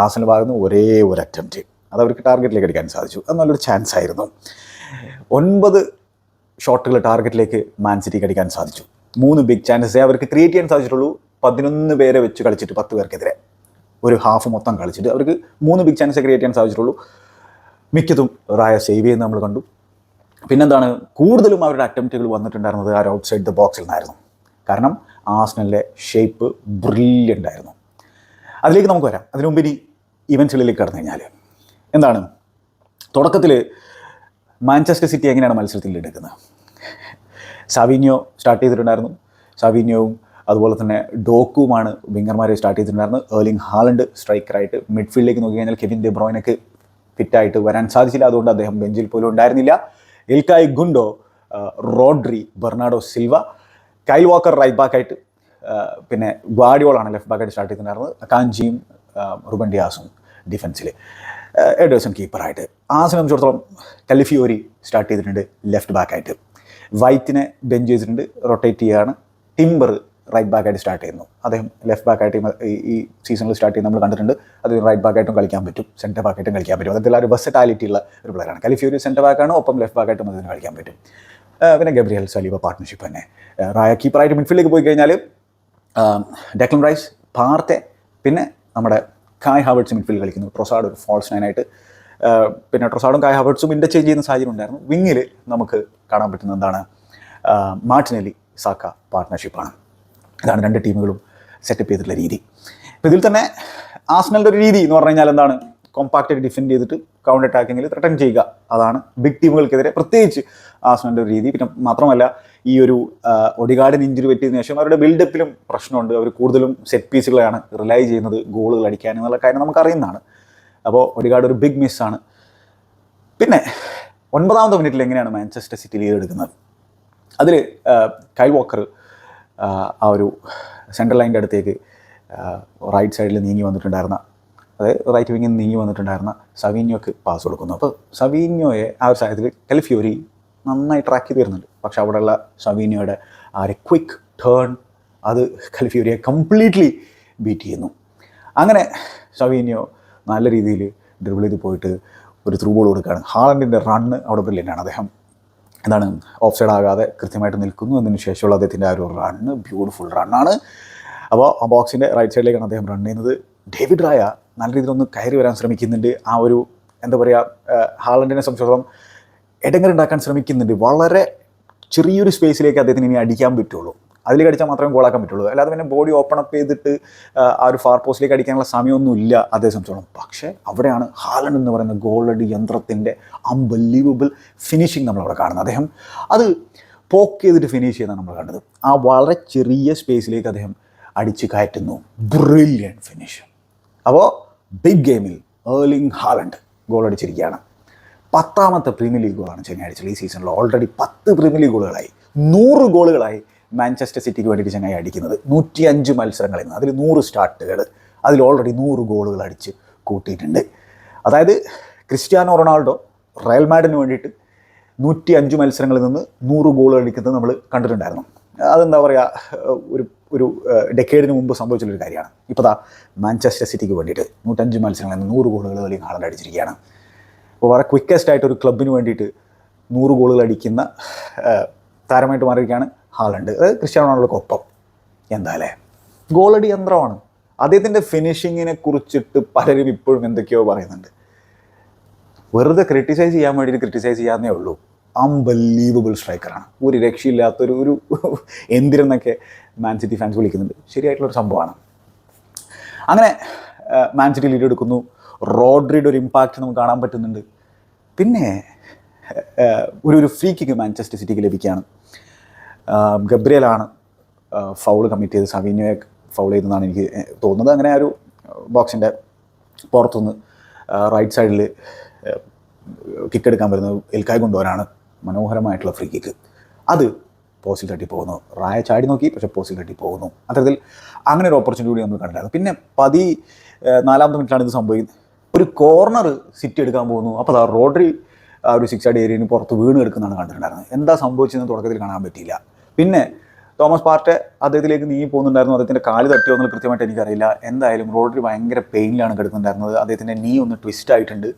ആസ്നൽ ഭാഗത്ത് ഒരേ ഒരു അറ്റംപ്റ്റ്, അത് അവർക്ക് ടാർഗറ്റിലേക്ക് അടിക്കാൻ സാധിച്ചു. അത് നല്ലൊരു ചാൻസ് ആയിരുന്നു. 9 ഷോട്ടുകൾ ടാർഗറ്റിലേക്ക് മാൻ സിറ്റിക്ക് അടിക്കാൻ സാധിച്ചു. 3 ബിഗ് ചാൻസസേ അവർക്ക് ക്രിയേറ്റ് ചെയ്യാൻ സാധിച്ചിട്ടുള്ളൂ. 11 പേരെ വെച്ച് കളിച്ചിട്ട് 10 പേർക്കെതിരെ ഒരു ഹാഫ് മൊത്തം കളിച്ചിട്ട് അവർക്ക് 3 ബിഗ് ചാൻസേ ക്രിയേറ്റ് ചെയ്യാൻ സാധിച്ചിട്ടുള്ളൂ. മിക്കതും റായ സേവ് ചെയ്യുന്നത് നമ്മൾ കണ്ടു. പിന്നെന്താണ്, കൂടുതലും അവരുടെ അറ്റംപ്റ്റുകൾ വന്നിട്ടുണ്ടായിരുന്നത് ആ ഔട്ട് സൈഡ് ദ ബോക്സിൽ നിന്നായിരുന്നു. കാരണം ആസ്നലിൻ്റെ ഷേപ്പ് ബ്രില്യൻ്റ് ആയിരുന്നു. അതിലേക്ക് നമുക്ക് വരാം. അതിനു മുമ്പ് ഇനി ഇവൻസുകളിലേക്ക് കടന്നു കഴിഞ്ഞാൽ എന്താണ്, തുടക്കത്തിൽ മാഞ്ചസ്റ്റർ സിറ്റി എങ്ങനെയാണ് മത്സരത്തിൽ എടുക്കുന്നത്? സാവിനിയോ സ്റ്റാർട്ട് ചെയ്തിട്ടുണ്ടായിരുന്നു. സാവിനിയോവും അതുപോലെ തന്നെ ഡോക്കുമാണ് വിങ്ങർമാരെ സ്റ്റാർട്ട് ചെയ്തിട്ടുണ്ടായിരുന്നു. ഏർലിംഗ് ഹാലണ്ട് സ്ട്രൈക്കറായിട്ട്. മിഡ്ഫീൽഡിലേക്ക് നോക്കി കഴിഞ്ഞാൽ കെവിൻ ഡെ ബ്രോയിനക്ക് ഫിറ്റായിട്ട് വരാൻ സാധിച്ചില്ല. അതുകൊണ്ട് അദ്ദേഹം ബെഞ്ചിൽ പോലും ഉണ്ടായിരുന്നില്ല. Ilkay Gundogan, Rodri, Bernardo Silva, Kyle Walker right ബാക്കായിട്ട്, പിന്നെ ഗ്വാഡിയോളാണ് ലെഫ്റ്റ് ബാക്കായിട്ട് സ്റ്റാർട്ട് ചെയ്തിട്ടുണ്ടായിരുന്നത്. അക്കാഞ്ചിയും റുബൻ ഡിയാസും ഡിഫൻസിൽ, എഡേഴ്സൺ കീപ്പറായിട്ട്. ആ സംബന്ധിച്ചിടത്തോളം കലിഫിയോരി സ്റ്റാർട്ട് ചെയ്തിട്ടുണ്ട് ലെഫ്റ്റ് ബാക്കായിട്ട്. വൈറ്റിനെ ബെഞ്ച് ചെയ്തിട്ടുണ്ട്, റൊട്ടേറ്റ് ചെയ്യുകയാണ്. ടിംബർ റൈറ്റ് ബാക്കായിട്ട് സ്റ്റാർട്ട് ചെയ്യുന്നു. അദ്ദേഹം ലെഫ്റ്റ് ബാക്കായിട്ട് ഈ സീസണിൽ സ്റ്റാർട്ട് ചെയ്യുന്നത് നമ്മൾ കണ്ടിട്ടുണ്ട്. അത് റൈറ്റ് ബാക്കായിട്ടും കളിക്കാൻ പറ്റും, സെൻറ്റർ ബാക്കായിട്ടും കളിക്കാൻ പറ്റും. അതിൽ ഒരു വെർസറ്റാലിറ്റി ഉള്ള ഒരു പ്ലെയറാണ്. കലിഫിയോരി സെൻറ്റർ ബാക്കാണ്, ഒപ്പം ലെഫ്റ്റ് ബാക്കായിട്ടും അതിന് കളിക്കാൻ പറ്റും. പിന്നെ ഗബ്രിയൽ സലീബ പാർട്ട്ണർഷിപ്പ് തന്നെ. റായ കീപ്പറായിട്ട് മിഡ്ഫീൽഡിലേക്ക് പോയി കഴിഞ്ഞാൽ ഡെക്ലൻ റൈസ്, പാർത്തെ, പിന്നെ നമ്മുടെ കായ് ഹാവേർട്സ് മിഡ്ഫീൽഡ് കളിക്കുന്നു. ട്രൊസാർഡ് ഒരു ഫോൾസ് നയനായിട്ട്. പിന്നെ ട്രൊസാർഡും കായ് ഹാവേർട്സും ഇൻ്റർചേഞ്ച് ചെയ്യുന്ന സാഹചര്യം ഉണ്ടായിരുന്നു. വിങ്ങിൽ നമുക്ക് കാണാൻ പറ്റുന്നത് എന്താണ്, മാർട്ടിനെല്ലി സാക്ക പാർട്ട്ണർഷിപ്പാണ്. ഇതാണ് 2 ടീമുകളും സെറ്റപ്പ് ചെയ്തിട്ടുള്ള രീതി. അപ്പോൾ ഇതിൽ തന്നെ ആസ്നലിൻ്റെ ഒരു രീതി എന്ന് പറഞ്ഞു കഴിഞ്ഞാൽ എന്താണ്, കോമ്പാക്റ്റായിട്ട് ഡിഫെൻഡ് ചെയ്തിട്ട് കൗണ്ടർ അറ്റാക്കിങ്ങിൽ ത്രട്ടൻ ചെയ്യുക. അതാണ് ബിഗ് ടീമുകൾക്കെതിരെ പ്രത്യേകിച്ച് ആസ്നലിൻ്റെ ഒരു രീതി. പിന്നെ മാത്രമല്ല ഈ ഒരു ഒഡിഗാർഡിന് ഇഞ്ചുറി പറ്റിയതിനു ശേഷം അവരുടെ ബിൽഡപ്പിലും പ്രശ്നമുണ്ട്. അവർ കൂടുതലും സെറ്റ് പീസുകളാണ് റിലൈ ചെയ്യുന്നത് ഗോളുകൾ അടിക്കാൻ എന്നുള്ള കാര്യം നമുക്കറിയുന്നതാണ്. അപ്പോൾ ഒഡിഗാർഡ് ഒരു ബിഗ് മിസ്സാണ്. പിന്നെ 9ാമത്തെ മിനിറ്റിൽ എങ്ങനെയാണ് മാഞ്ചസ്റ്റർ സിറ്റി ലീഡ് എടുക്കുന്നത്? അതിൽ കൈൽ വാക്കർ ആ ഒരു സെൻട്രൽ ലൈൻ്റെ അടുത്തേക്ക് റൈറ്റ് സൈഡിൽ നീങ്ങി വന്നിട്ടുണ്ടായിരുന്ന, അതായത് റൈറ്റ് വിങ്ങിൽ നീങ്ങി വന്നിട്ടുണ്ടായിരുന്ന സവീഞ്ഞോക്ക് പാസ് കൊടുക്കുന്നു. അപ്പോൾ സവീഞ്ഞോയെ ആ ഒരു സാഹചര്യത്തിൽ കലിഫ്യൂരി നന്നായി ട്രാക്ക് ചെയ്ത് വരുന്നുണ്ട്. പക്ഷെ അവിടെയുള്ള സവീഞ്ഞോയുടെ ആ ഒരു ക്വിക്ക് ടേൺ അത് കലിഫ്യൂരിയെ കംപ്ലീറ്റ്ലി ബീറ്റ് ചെയ്യുന്നു. അങ്ങനെ സവീഞ്ഞോ നല്ല രീതിയിൽ ഡ്രിബിൾ ചെയ്ത് പോയിട്ട് ഒരു ത്രൂ ബോൾ കൊടുക്കുകയാണ്. ഹാളണ്ടിൻ്റെ റണ്ണ് അവിടെ ബ്രില്യൻ്റാണ്. അദ്ദേഹം എന്താണ് ഓഫ് സൈഡ് ആകാതെ കൃത്യമായിട്ട് നിൽക്കുന്നു. അതിന് ശേഷമുള്ള അദ്ദേഹത്തിൻ്റെ ആ ഒരു റണ്ണ് ബ്യൂട്ടിഫുൾ റണ്ണാണ്. അപ്പോൾ ആ ബോക്സിൻ്റെ റൈറ്റ് സൈഡിലേക്കാണ് അദ്ദേഹം റൺ ചെയ്യുന്നത്. ഡേവിഡ് റായ നല്ല രീതിയിലൊന്ന് കയറി വരാൻ ശ്രമിക്കുന്നുണ്ട്. ആ ഒരു എന്താ പറയുക, ഹാളണ്ടിനെ സംബന്ധിച്ചിടത്തോളം ഇടങ്ങറുണ്ടാക്കാൻ ശ്രമിക്കുന്നുണ്ട്. വളരെ ചെറിയൊരു സ്പേസിലേക്ക് അദ്ദേഹത്തിന് ഇനി അടിക്കാൻ പറ്റുള്ളൂ. അതിലേക്ക് അടിച്ചാൽ മാത്രമേ ഗോളാക്കാൻ പറ്റുള്ളൂ. അല്ലാതെ പിന്നെ ബോഡി ഓപ്പൺ അപ്പ് ചെയ്തിട്ട് ആ ഒരു ഫാർ പോസ്റ്റിലേക്ക് അടിക്കാനുള്ള സമയമൊന്നുമില്ല അദ്ദേഹം സംബന്ധിച്ചോളം. പക്ഷേ അവിടെയാണ് ഹാലണ്ട് എന്ന് പറയുന്ന ഗോളടി യന്ത്രത്തിൻ്റെ അൺബിലീവബിൾ ഫിനിഷിങ് നമ്മളവിടെ കാണുന്നത്. അദ്ദേഹം അത് പോക്ക് ചെയ്തിട്ട് ഫിനിഷ് ചെയ്യുന്നതാണ് നമ്മൾ കണ്ടത്. ആ വളരെ ചെറിയ സ്പേസിലേക്ക് അദ്ദേഹം അടിച്ച് കയറ്റുന്നു. Brilliant finish. അപ്പോൾ ബിഗ് ഗെയിമിൽ ഏർലിംഗ് ഹാലണ്ട് ഗോൾ അടിച്ചിരിക്കുകയാണ്. 10ാമത്തെ പ്രീമിയർ ലീഗ് ഗോളാണ് ചെന്നൈ അടിച്ചത് ഈ സീസണിൽ. ഓൾറെഡി 10 പ്രീമിയർ ലീഗ് ഗോളുകളായി, 100 ഗോളുകളായി മാഞ്ചസ്റ്റർ സിറ്റിക്ക് വേണ്ടിയിട്ട് ചെന്നൈ അടിക്കുന്നത്. 105 മത്സരങ്ങളിൽ നിന്ന് അതിൽ 100 സ്റ്റാർട്ടുകൾ, അതിൽ ഓൾറെഡി 100 ഗോളുകൾ അടിച്ച് കൂട്ടിയിട്ടുണ്ട്. അതായത് ക്രിസ്ത്യാനോ റൊണാൾഡോ റയൽ മാഡ്രിഡിന് വേണ്ടിയിട്ട് 105 മത്സരങ്ങളിൽ നിന്ന് 100 ഗോൾ അടിക്കുന്നത് നമ്മൾ കണ്ടിട്ടുണ്ടായിരുന്നു. അതെന്താ പറയുക, ഒരു ഡെക്കേഡിന് മുമ്പ് സംഭവിച്ചുള്ളൊരു കാര്യമാണ്. ഇപ്പോൾ ദാ മാഞ്ചസ്റ്റർ സിറ്റിക്ക് വേണ്ടിയിട്ട് 105 മത്സരങ്ങളിൽ നിന്ന് 100 ഗോളുകൾ അല്ലെങ്കിൽ ഹാളണ്ട് അടിച്ചിരിക്കുകയാണ്. അപ്പോൾ വളരെ ക്വിക്കസ്റ്റ് ആയിട്ട് ഒരു ക്ലബിന് വേണ്ടിയിട്ട് 100 ഗോളുകൾ അടിക്കുന്ന താരമായിട്ട് മാറിയിരിക്കുകയാണ് ഹാളണ്ട്. അതായത് ക്രിസ്ത്യാനോ റൊണാൾഡോക്കൊപ്പം. എന്തായാലേ ഗോളടി യന്ത്രമാണ്. അദ്ദേഹത്തിൻ്റെ ഫിനിഷിങ്ങിനെ കുറിച്ചിട്ട് പലരും ഇപ്പോഴും എന്തൊക്കെയോ പറയുന്നുണ്ട്. വെറുതെ ക്രിട്ടിസൈസ് ചെയ്യാൻ വേണ്ടിയിട്ട് ക്രിട്ടിസൈസ് ചെയ്യാന്നേ ഉള്ളൂ. അൺബിലീവബിൾ സ്ട്രൈക്കറാണ്. ഒരു രക്ഷയില്ലാത്തൊരു എന്തിരെന്നൊക്കെ മാൻ സിറ്റി ഫാൻസ് വിളിക്കുന്നുണ്ട്. ശരിയായിട്ടുള്ളൊരു സംഭവമാണ്. അങ്ങനെ മാൻ സിറ്റി ലീഡ് എടുക്കുന്നു. റോഡ്രിയുടെ ഒരു ഇമ്പാക്റ്റ് നമുക്ക് കാണാൻ പറ്റുന്നുണ്ട്. പിന്നെ ഒരു ഫ്രീ കിക്ക് മാഞ്ചസ്റ്റർ സിറ്റിക്ക് ലഭിക്കുകയാണ്. ഗബ്രിയലാണ് ഫൗൾ കമ്മിറ്റ് ചെയ്ത് സവീഞ്ഞോയെ ഫൗൾ ചെയ്തെന്നാണ് എനിക്ക് തോന്നുന്നത്. അങ്ങനെ ആ ഒരു ബോക്സിൻ്റെ പുറത്തുനിന്ന് റൈറ്റ് സൈഡിൽ കിക്ക് എടുക്കാൻ വരുന്നത് എൽക്കായ് കൊണ്ടുവരാണ്. മനോഹരമായിട്ടുള്ള ഫ്രീ കിക്ക്. അത് പോസ്റ്റിൽ തട്ടി പോകുന്നു. റായ ചാടി നോക്കി, പക്ഷേ പോസ്റ്റിൽ തട്ടി പോകുന്നു. അത്തരത്തിൽ അങ്ങനെ ഒരു ഓപ്പർച്യൂണിറ്റി കൂടി നമ്മൾ കണ്ടായിരുന്നു. പിന്നെ 14ാമത്തെ മിനിറ്റിലാണ് ഇത് സംഭവിക്കുന്നത്. ഒരു കോർണർ സിറ്റി എടുക്കാൻ പോകുന്നു. അപ്പോൾ അതാ റോഡ്രി ആ ഒരു 6 യാർഡ് ഏരിയയിൽ പുറത്ത് വീണ് എടുക്കുന്നതാണ് കണ്ടിട്ടുണ്ടായിരുന്നത്. എന്താ സംഭവിച്ചതെന്ന് തുടക്കത്തിൽ കാണാൻ പറ്റിയില്ല. പിന്നെ തോമസ് പാർട്ടെ അദ്ദേഹത്തിലേക്ക് നീങ്ങി പോകുന്നുണ്ടായിരുന്നു. അദ്ദേഹത്തിൻ്റെ കാല് തട്ടിയോ എന്നുള്ളത് കൃത്യമായിട്ട് എനിക്കറിയില്ല. എന്തായാലും റോഡ്രി ഭയങ്കര പെയിനിലാണ് കിടക്കുന്നുണ്ടായിരുന്നത്. അദ്ദേഹത്തിൻ്റെ നീ ഒന്ന് ട്വിസ്റ്റ് ആയിട്ടുണ്ട്.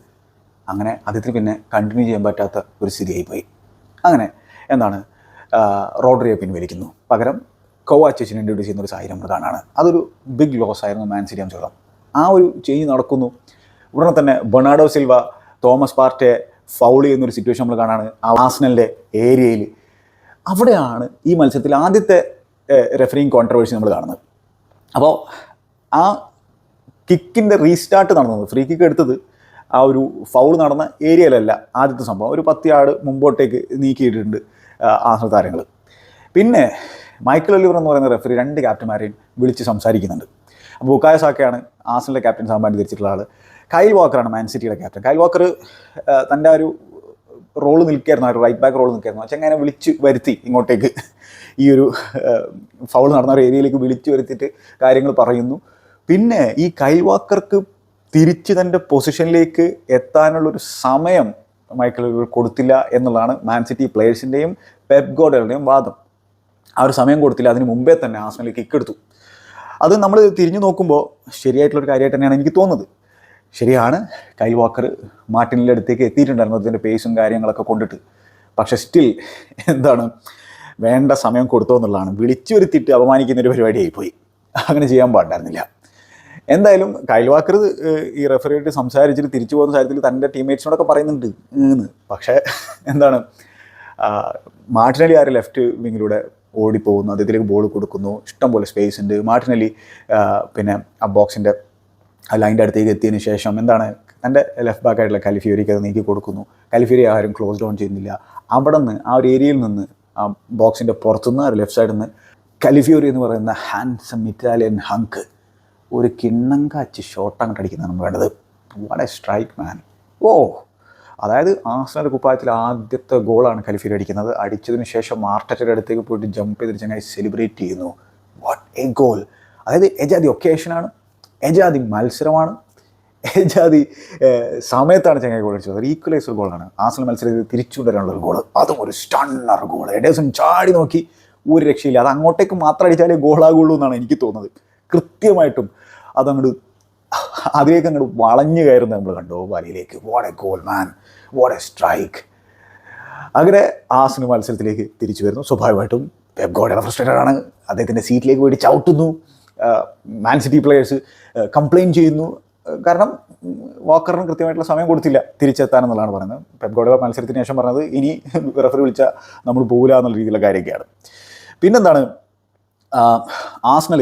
അങ്ങനെ അദ്ദേഹത്തിന് പിന്നെ കണ്ടിന്യൂ ചെയ്യാൻ പറ്റാത്ത ഒരു സ്ഥിതിയായിപ്പോയി. അങ്ങനെ എന്താണ് റോഡ്രിയെ പിൻവലിക്കുന്നു. പകരം കോവാച്ചിച്ചിനെ ഇൻട്രൊഡ്യൂസ് ചെയ്യുന്ന ഒരു സാഹചര്യം നമ്മൾ കാണാനാണ്. അതൊരു ബിഗ് ലോസ് ആയിരുന്നു മാൻ സിറ്റി സംബന്ധിച്ചിടത്തോളം. ആ ഒരു ചേഞ്ച് നടക്കുന്നു. ഉടനെ തന്നെ ബെർണാഡോ സിൽവ തോമസ് പാർട്ടെ ഫൗൾ ചെയ്യുന്നൊരു സിറ്റുവേഷൻ നമ്മൾ കാണാനാണ് ആർസണലിൻ്റെ ഏരിയയിൽ. അവിടെയാണ് ഈ മത്സരത്തിൽ ആദ്യത്തെ റെഫറിങ് കോൺട്രവേഴ്സി നമ്മൾ കാണുന്നത്. അപ്പോൾ ആ കിക്കിൻ്റെ റീസ്റ്റാർട്ട് നടന്നത്, ഫ്രീ കിക്ക് എടുത്തത് ആ ഒരു ഫൗൾ നടന്ന ഏരിയയിലല്ല ആദ്യത്തെ സംഭവം. ഒരു 10 യാർഡ് മുമ്പോട്ടേക്ക് നീക്കിയിട്ടുണ്ട് ആർസണൽ താരങ്ങൾ. പിന്നെ മൈക്കൽ ഒലിവർ എന്ന് പറയുന്ന റെഫറി 2 ക്യാപ്റ്റന്മാരെയും വിളിച്ച് സംസാരിക്കുന്നുണ്ട്. അപ്പോൾ ബുക്കായോ സാക്കയാണ് ആർസണലിൻ്റെ ക്യാപ്റ്റൻ സാമ്പാൻ തിരിച്ചിട്ടുള്ള ആൾ. കൈൽ വാക്കറാണ് മാൻ സിറ്റിയുടെ ക്യാപ്റ്റൻ. കൈൽ വാക്കർ തൻ്റെ ആ ഒരു റോള് നിൽക്കുകയായിരുന്നു, ആ ഒരു റൈറ്റ് ബാക്ക് റോൾ നിൽക്കുകയായിരുന്നു. ചെങ്ങനെ വിളിച്ച് വരുത്തി ഇങ്ങോട്ടേക്ക് ഈ ഒരു ഫൗൾ നടന്ന ഒരു ഏരിയയിലേക്ക് വിളിച്ച് വരുത്തിയിട്ട് കാര്യങ്ങൾ പറയുന്നു. പിന്നെ ഈ കൈൽ വാക്കർക്ക് തിരിച്ച് തൻ്റെ പൊസിഷനിലേക്ക് എത്താനുള്ളൊരു സമയം മൈക്കൽ ഒലിവർ കൊടുത്തില്ല എന്നുള്ളതാണ് മാൻ സിറ്റി പ്ലേയേഴ്സിൻ്റെയും പെപ് ഗോർഡിയോളയുടെയും വാദം. ആ ഒരു സമയം കൊടുത്തില്ല. അതിന് മുമ്പേ തന്നെ ആർസണൽ കിക്ക് എടുത്തു. അത് നമ്മൾ തിരിഞ്ഞു നോക്കുമ്പോൾ ശരിയായിട്ടുള്ളൊരു കാര്യമായിട്ട് തന്നെയാണ് എനിക്ക് തോന്നുന്നത്. ശരിയാണ്, കൈൽ വാക്കർ മാർട്ടിനിൻ്റെ അടുത്തേക്ക് എത്തിയിട്ടുണ്ടായിരുന്നു അതിൻ്റെ പേസും കാര്യങ്ങളൊക്കെ കൊണ്ടിട്ട്. പക്ഷേ സ്റ്റിൽ എന്താണ് വേണ്ട സമയം കൊടുത്തോ എന്നുള്ളതാണ്. വിളിച്ചു വരുത്തിയിട്ട് അപമാനിക്കുന്നൊരു പരിപാടിയായിപ്പോയി. അങ്ങനെ ചെയ്യാൻ പാടില്ലായിരുന്നില്ല. എന്തായാലും കൈൽ വാക്കർ ഈ റെഫറിയായിട്ട് സംസാരിച്ചിട്ട് തിരിച്ചു പോകുന്ന കാര്യത്തിൽ തൻ്റെ ടീംമേറ്റ്സിനോടൊക്കെ പറയുന്നുണ്ട് എന്ന്. പക്ഷേ എന്താണ് മാർട്ടിനലി ആര് ലെഫ്റ്റ് വിങ്ങിലൂടെ ഓടിപ്പോകുന്നു, അദ്ദേഹത്തിലേക്ക് ബോൾ കൊടുക്കുന്നു. ഇഷ്ടംപോലെ സ്പേസ് ഉണ്ട്. മാർട്ടിനലി പിന്നെ ആ ബോക്സിൻ്റെ ആ ലൈൻ്റെ അടുത്തേക്ക് എത്തിയതിന് ശേഷം എന്താണ് തൻ്റെ ലെഫ്റ്റ് ബാക്കായിട്ടുള്ള കലിഫ്യൂരിക്ക് അത് നീക്കി കൊടുക്കുന്നു. കലിഫ്യൂരി ആരും ക്ലോസ് ഡൗൺ ചെയ്യുന്നില്ല. അവിടെ നിന്ന് ആ ഒരു ഏരിയയിൽ നിന്ന് ആ ബോക്സിൻ്റെ പുറത്തുനിന്ന് ആ ഒരു ലെഫ്റ്റ് സൈഡിൽ നിന്ന് കലിഫ്യൂരി എന്ന് പറയുന്ന ഹാൻസം ഇറ്റാലിയൻ ഹങ്ക് ഒരു കിണ്ണം കാച്ച് ഷോട്ട് അങ്ങോട്ട് അടിക്കുന്നതാണ് നമ്മൾ വേണ്ടത്. വാട്ട് എ സ്ട്രൈക്ക് മാൻ. ഓ, അതായത് ആർസണൽ കുപ്പായത്തിൽ ആദ്യത്തെ ഗോളാണ് കലിഫ്യൂരി അടിക്കുന്നത്. അടിച്ചതിന് ശേഷം ആർട്ടറ്റയുടെ അടുത്തേക്ക് പോയിട്ട് ജമ്പ് ചെയ്തിട്ട് ചങ്ങായി സെലിബ്രേറ്റ് ചെയ്യുന്നു. What a goal. അതായത് എജാതി ഒക്കേഷനാണ്, എജാതി മത്സരമാണ്, എജാതി സമയത്താണ് ചങ്ങായി ഗോൾ അടിച്ചത്. ഒരു ഈക്വലൈസർ ഗോളാണ്. ആർസണൽ മത്സരത്തിൽ തിരിച്ചുകൊണ്ടുവരാനുള്ളൊരു ഗോൾ, അതും ഒരു സ്റ്റണ്ണർ ഗോൾ. എഡേഴ്സൺ ചാടി നോക്കി, ഒരു രക്ഷയില്ല. അത് അങ്ങോട്ടേക്ക് മാത്രം അടിച്ചാലേ ഗോളാകുള്ളൂ എന്നാണ് എനിക്ക് തോന്നുന്നത്. കൃത്യമായിട്ടും അതങ്ങോട്ട് അതിലേക്ക് അങ്ങോട്ട് വളഞ്ഞു കയറുന്നത് നമ്മൾ കണ്ടു വലയിലേക്ക്. What a goal man, what a strike. അങ്ങനെ ആർസണൽ മത്സരത്തിലേക്ക് തിരിച്ചു വരുന്നു. സ്വാഭാവികമായിട്ടും പെപ് ഗാർഡിയോള ഫ്രസ്ട്രേറ്റഡ് ആണ്. അദ്ദേഹത്തിൻ്റെ സീറ്റിലേക്ക് പോയിട്ട് ചവിട്ടുന്നു. മാൻ സിറ്റി പ്ലെയേഴ്സ് കംപ്ലയിൻറ്റ് ചെയ്യുന്നു. കാരണം വാക്കറിന് കൃത്യമായിട്ടുള്ള സമയം കൊടുത്തില്ല തിരിച്ചെത്താനെന്നുള്ളതാണ് പറയുന്നത്. പെപ് ഗാർഡിയോള മത്സരത്തിന് ശേഷം പറഞ്ഞത് ഇനി റെഫറി വിളിച്ചാൽ നമ്മൾ പോകില്ല എന്നുള്ള രീതിയിലുള്ള കാര്യമൊക്കെയാണ്. പിന്നെന്താണ്, ആർസണൽ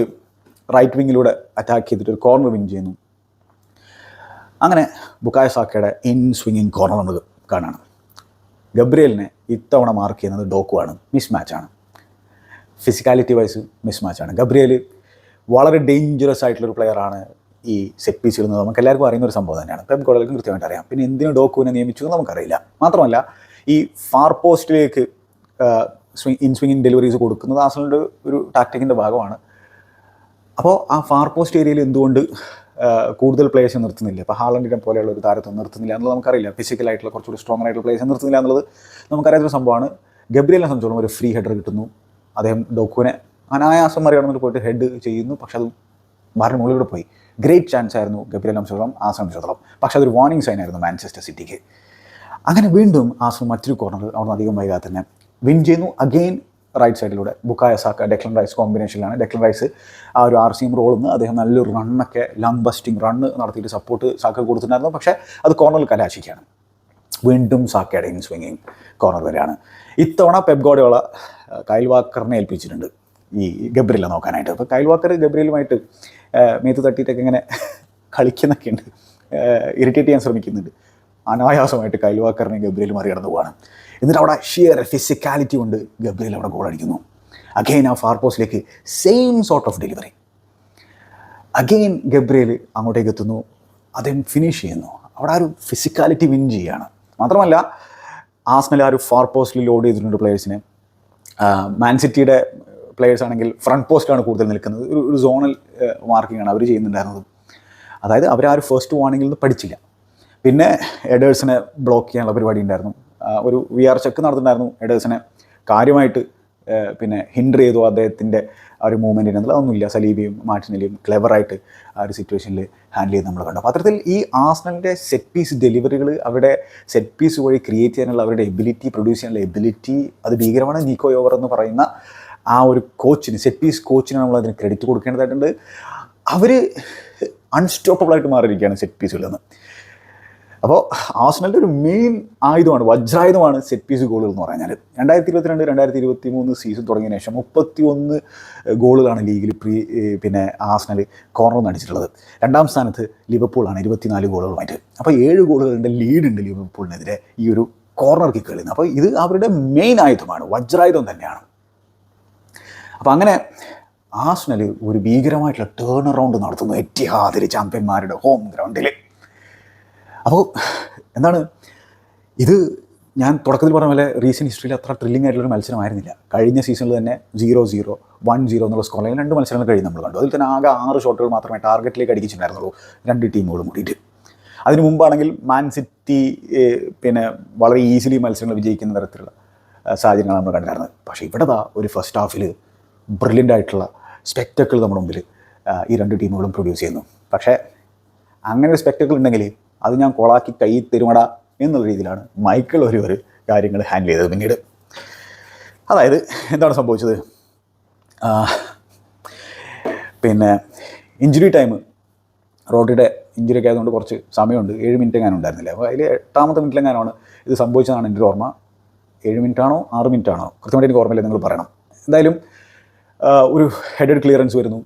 റൈറ്റ് വിങ്ങിലൂടെ അറ്റാക്ക് ചെയ്തിട്ട് ഒരു കോർണർ വിൻ ചെയ്യുന്നു. അങ്ങനെ ബുക്കായോ സാക്കയുടെ ഇൻ സ്വിങ്ങിങ് കോർണർ നമ്മൾ കാണാണ്. ഗബ്രിയലിനെ ഇത്തവണ മാർക്ക് ചെയ്യുന്നത് ഡോക്കുവാണ്. മിസ് മാച്ചാണ്, ഫിസിക്കാലിറ്റി വൈസ് മിസ് മാച്ചാണ്. ഗബ്രിയൽ വളരെ ഡേഞ്ചറസ് ആയിട്ടുള്ളൊരു പ്ലെയറാണ് ഈ സെറ്റ് പീസിൽ നിന്ന്. നമുക്ക് എല്ലാവർക്കും അറിയുന്ന ഒരു സംഭവം തന്നെയാണ്. പെപ് ഗാർഡിയോളയ്ക്കും കൃത്യമായിട്ട് അറിയാം. പിന്നെ എന്തിനു ഡോക്കുവിനെ നിയമിച്ചു എന്ന് നമുക്കറിയില്ല. മാത്രമല്ല ഈ ഫാർ പോസ്റ്റിലേക്ക് ഇൻ സ്വിങ്ങിങ് ഡെലിവറീസ് കൊടുക്കുന്നത് ആർസണലിൻ്റെ ഒരു ടാക്ടിക്കിൻ്റെ ഭാഗമാണ്. അപ്പോൾ ആ ഫാർ പോസ്റ്റ് ഏരിയയിൽ എന്തുകൊണ്ട് കൂടുതൽ പ്ലേയേഴ്സ് നിർത്തുന്നില്ല? ഇപ്പോൾ ഹാളണ്ടിനെ പോലെയുള്ള ഒരു താരത്തെ നിർത്തുന്നില്ല എന്നുള്ളത് നമുക്കറിയില്ല. ഫിസിക്കലായിട്ടുള്ള കുറച്ചുകൂടി സ്ട്രോങ് ആയിട്ടുള്ള പ്ലേയേഴ്സ് നിർത്തുന്നില്ല എന്നുള്ളത് നമുക്കറിയാത്തൊരു സംഭവമാണ്. ഗബ്രിയലിനെ സംബന്ധിച്ചോളം ഒരു ഫ്രീ ഹെഡർ കിട്ടുന്നു. അദ്ദേഹം ഡോക്കുവിനെ അനായാസം അറിയണമെന്നിട്ട് പോയിട്ട് ഹെഡ് ചെയ്യുന്നു. പക്ഷെ അത് ബാറിന് മുകളിലൂടെ പോയി. ഗ്രേറ്റ് ചാൻസ് ആയിരുന്നു ഗബ്രിയലിനെ സംബന്ധിച്ചോളം, ആർസണലിനെ സംബന്ധിച്ചോളം. പക്ഷേ അതൊരു വാർണിംഗ് സൈൻ ആയിരുന്നു മാഞ്ചസ്റ്റർ സിറ്റിക്ക്. അങ്ങനെ വീണ്ടും ആർസണൽ മറ്റൊരു കോർണർ അവിടെ നിന്ന് അധികം വൈകാതെ തന്നെ വിൻ ചെയ്യുന്നു. അഗെയിൻ റൈറ്റ് സൈഡിലൂടെ ബുക്കായോ സാക്ക ഡെക്ലൻ റൈസ് കോമ്പിനേഷനിലാണ്. ഡെക്ലൻ റൈസ് ആ ഒരു RCM റോളിൽ നിന്ന് അദ്ദേഹം നല്ലൊരു റണ്ണൊക്കെ ലങ് ബസ്റ്റിംഗ് റണ്ണ് നടത്തിയിട്ട് സപ്പോർട്ട് സാക്ക കൊടുത്തിട്ടുണ്ടായിരുന്നു. പക്ഷേ അത് കോർണറിൽ കലാശിക്കുകയാണ്. വീണ്ടും സാക്കയുടെ ഇൻ സ്വിങ്ങിങ് കോർണർ വരെയാണ്. ഇത്തവണ പെപ് ഗാർഡിയോള കൈൽ വാക്കറിനെ ഏൽപ്പിച്ചിട്ടുണ്ട് ഈ ഗബ്രിയലിനെ നോക്കാനായിട്ട്. അപ്പോൾ കൈൽ വാക്കർ ഗബ്രിയലുമായിട്ട് മേത്ത് തട്ടിയിട്ടൊക്കെ ഇങ്ങനെ കളിക്കുന്നൊക്കെ ഉണ്ട്, ഇറിറ്റേറ്റ് ചെയ്യാൻ ശ്രമിക്കുന്നുണ്ട്. അനായാസമായിട്ട് കൈൽ വാക്കറിനെ ഗബ്രിയൽ മറികടന്നു പോവാണ്. എന്നിട്ട് അവിടെ ഷിയർ ഫിസിക്കാലിറ്റി കൊണ്ട് ഗബ്രിയൽ അവിടെ ഗോൾ അടിക്കുന്നു. അഗെയിൻ ആ ഫാർ പോസ്റ്റിലേക്ക് same sort of delivery. Again Gabriel അങ്ങോട്ടേക്ക് എത്തുന്നു, അദ്ദേഹം ഫിനിഷ് ചെയ്യുന്നു. അവിടെ ആ ഒരു ഫിസിക്കാലിറ്റി വിൻ ചെയ്യുകയാണ്. മാത്രമല്ല ആർസണൽ ആ ഒരു ഫാർ പോസ്റ്റിൽ ലോഡ് ചെയ്തിട്ടുണ്ട് പ്ലേയേഴ്സിനെ. മാൻ സിറ്റിയുടെ പ്ലേയേഴ്സ് ആണെങ്കിൽ ഫ്രണ്ട് പോസ്റ്റാണ് കൂടുതൽ നിൽക്കുന്നത്. ഒരു സോണൽ മാർക്കിംഗ് ആണ് അവർ ചെയ്യുന്നുണ്ടായിരുന്നത്. അതായത് അവർ ആ ഒരു ഫസ്റ്റ് വാർണിങ്ങിൽ നിന്ന് പഠിച്ചില്ല. പിന്നെ എഡേഴ്സിനെ ബ്ലോക്ക് ചെയ്യാനുള്ള പരിപാടി ഉണ്ടായിരുന്നു. ഒരു VR ചെക്ക് നടത്തുന്നുണ്ടായിരുന്നു. എഡേഴ്സിനെ കാര്യമായിട്ട് പിന്നെ ഹിൻഡർ ചെയ്തു അദ്ദേഹത്തിൻ്റെ ആ ഒരു മൂവ്മെൻറ്റിന്. എന്നുള്ള ഒന്നുമില്ല. സലീബിയും മാർട്ടിനെലിയും ക്ലെവറായിട്ട് ആ ഒരു സിറ്റുവേഷനിൽ ഹാൻഡിൽ ചെയ്ത് നമ്മൾ കണ്ടു. അപ്പോൾ അത്തരത്തിൽ ഈ ആർസണലിൻ്റെ സെറ്റ് പീസ് ഡെലിവറികൾ, അവരുടെ സെറ്റ് പീസ് വഴി ക്രിയേറ്റ് ചെയ്യാനുള്ള അവരുടെ എബിലിറ്റി, പ്രൊഡ്യൂസ് ചെയ്യാനുള്ള എബിലിറ്റി അത് ഭീകരമാണ്. നിക്കോ യോവർ എന്ന് പറയുന്ന ആ ഒരു കോച്ചിന്, സെറ്റ് പീസ് കോച്ചിന് നമ്മളതിന് ക്രെഡിറ്റ് കൊടുക്കേണ്ടതായിട്ടുണ്ട്. അവർ അൺസ്റ്റോപ്പബിളായിട്ട് മാറിയിരിക്കുകയാണ് സെറ്റ് പീസുകളിൽ നിന്ന്. അപ്പോൾ ആർസണലിൻ്റെ ഒരു മെയിൻ ആയുധമാണ്, വജ്രായുധമാണ് സെറ്റ് പീസ് ഗോളുകൾ എന്ന് പറഞ്ഞാൽ. 2022-2023 സീസൺ തുടങ്ങിയ ശേഷം 31 ഗോളുകളാണ് ലീഗിൽ പിന്നെ ആർസണൽ കോർണറിൽ അടിച്ചിട്ടുള്ളത്. രണ്ടാം സ്ഥാനത്ത് ലിവർപൂളാണ് 24 ഗോളുകളുമായിട്ട്. അപ്പോൾ 7 ഗോളുകളുടെ ലീഡുണ്ട് ലിവർപൂളിനെതിരെ ഈ ഒരു കോർണർ കിക്കുകളിൽ നിന്ന്. അപ്പോൾ ഇത് അവരുടെ മെയിൻ ആയുധമാണ്, വജ്രായുധം തന്നെയാണ്. അപ്പോൾ അങ്ങനെ ആർസണൽ ഒരു ഭീകരമായിട്ടുള്ള ടേൺ അറൗണ്ട് നടത്തുന്നു എറ്റിഹാദിൽ, ചാമ്പ്യന്മാരുടെ ഹോം ഗ്രൗണ്ടിൽ. അപ്പോൾ എന്താണ് ഇത്, ഞാൻ തുടക്കത്തിൽ പറഞ്ഞ പോലെ റീസെൻറ്റ് ഹിസ്റ്ററിയിൽ അത്ര ത്രില്ലിംഗ് ആയിട്ടുള്ളൊരു മത്സരമായിരുന്നില്ല. കഴിഞ്ഞ സീസണിൽ തന്നെ 0-0, 1-0 എന്നുള്ള സ്കോർ ലൈൻ 2 മത്സരങ്ങൾ കഴിഞ്ഞ് നമ്മൾ കണ്ടു. അതിൽ തന്നെ ആകെ 6 ഷോട്ടുകൾ മാത്രമേ ടാർഗറ്റിലേക്ക് അടിച്ചിട്ടുണ്ടായിരുന്നുള്ളൂ 2 ടീമുകളും കൂടിയിട്ട്. അതിന് മുമ്പാണെങ്കിൽ മാൻ സിറ്റി പിന്നെ വളരെ ഈസിലി മത്സരങ്ങൾ വിജയിക്കുന്ന തരത്തിലുള്ള സാഹചര്യങ്ങളാണ് നമ്മൾ കണ്ടിരുന്നത്. പക്ഷേ ഇവിടെ ഒരു ഫസ്റ്റ് ഹാഫിൽ ബ്രില്യൻ്റ് ആയിട്ടുള്ള സ്പെക്ടക്കിൾ നമ്മുടെ മുമ്പിൽ ഈ 2 ടീമുകളും പ്രൊഡ്യൂസ് ചെയ്യുന്നു. പക്ഷേ അങ്ങനെ ഒരു സ്പെക്ടക്കിൾ ഉണ്ടെങ്കിൽ അത് ഞാൻ കൊളാക്കി കൈ തരുമട എന്നുള്ള രീതിയിലാണ് മൈക്കിൾ ഒരു കാര്യങ്ങൾ ഹാൻഡിൽ ചെയ്തത് പിന്നീട്. അതായത് എന്താണ് സംഭവിച്ചത്, പിന്നെ ഇഞ്ചുറി ടൈം, റോഡിയുടെ ഇഞ്ചുറി ഒക്കെ ആയതുകൊണ്ട് കുറച്ച് സമയമുണ്ട്. 7 മിനിറ്റ് എങ്ങാനും ഉണ്ടായിരുന്നില്ല. അപ്പോൾ അതിൽ 8ാമത്തെ മിനിറ്റിലെങ്ങാനാണ് ഇത് സംഭവിച്ചതാണ് എൻ്റെ ഓർമ്മ. 7 മിനിറ്റാണോ 6 മിനിറ്റാണോ കൃത്യമായിട്ട് എനിക്ക് ഓർമ്മയില്ല, നിങ്ങൾ പറയണം. എന്തായാലും ഒരു ഹെഡഡ് ക്ലിയറൻസ് വരുന്നു.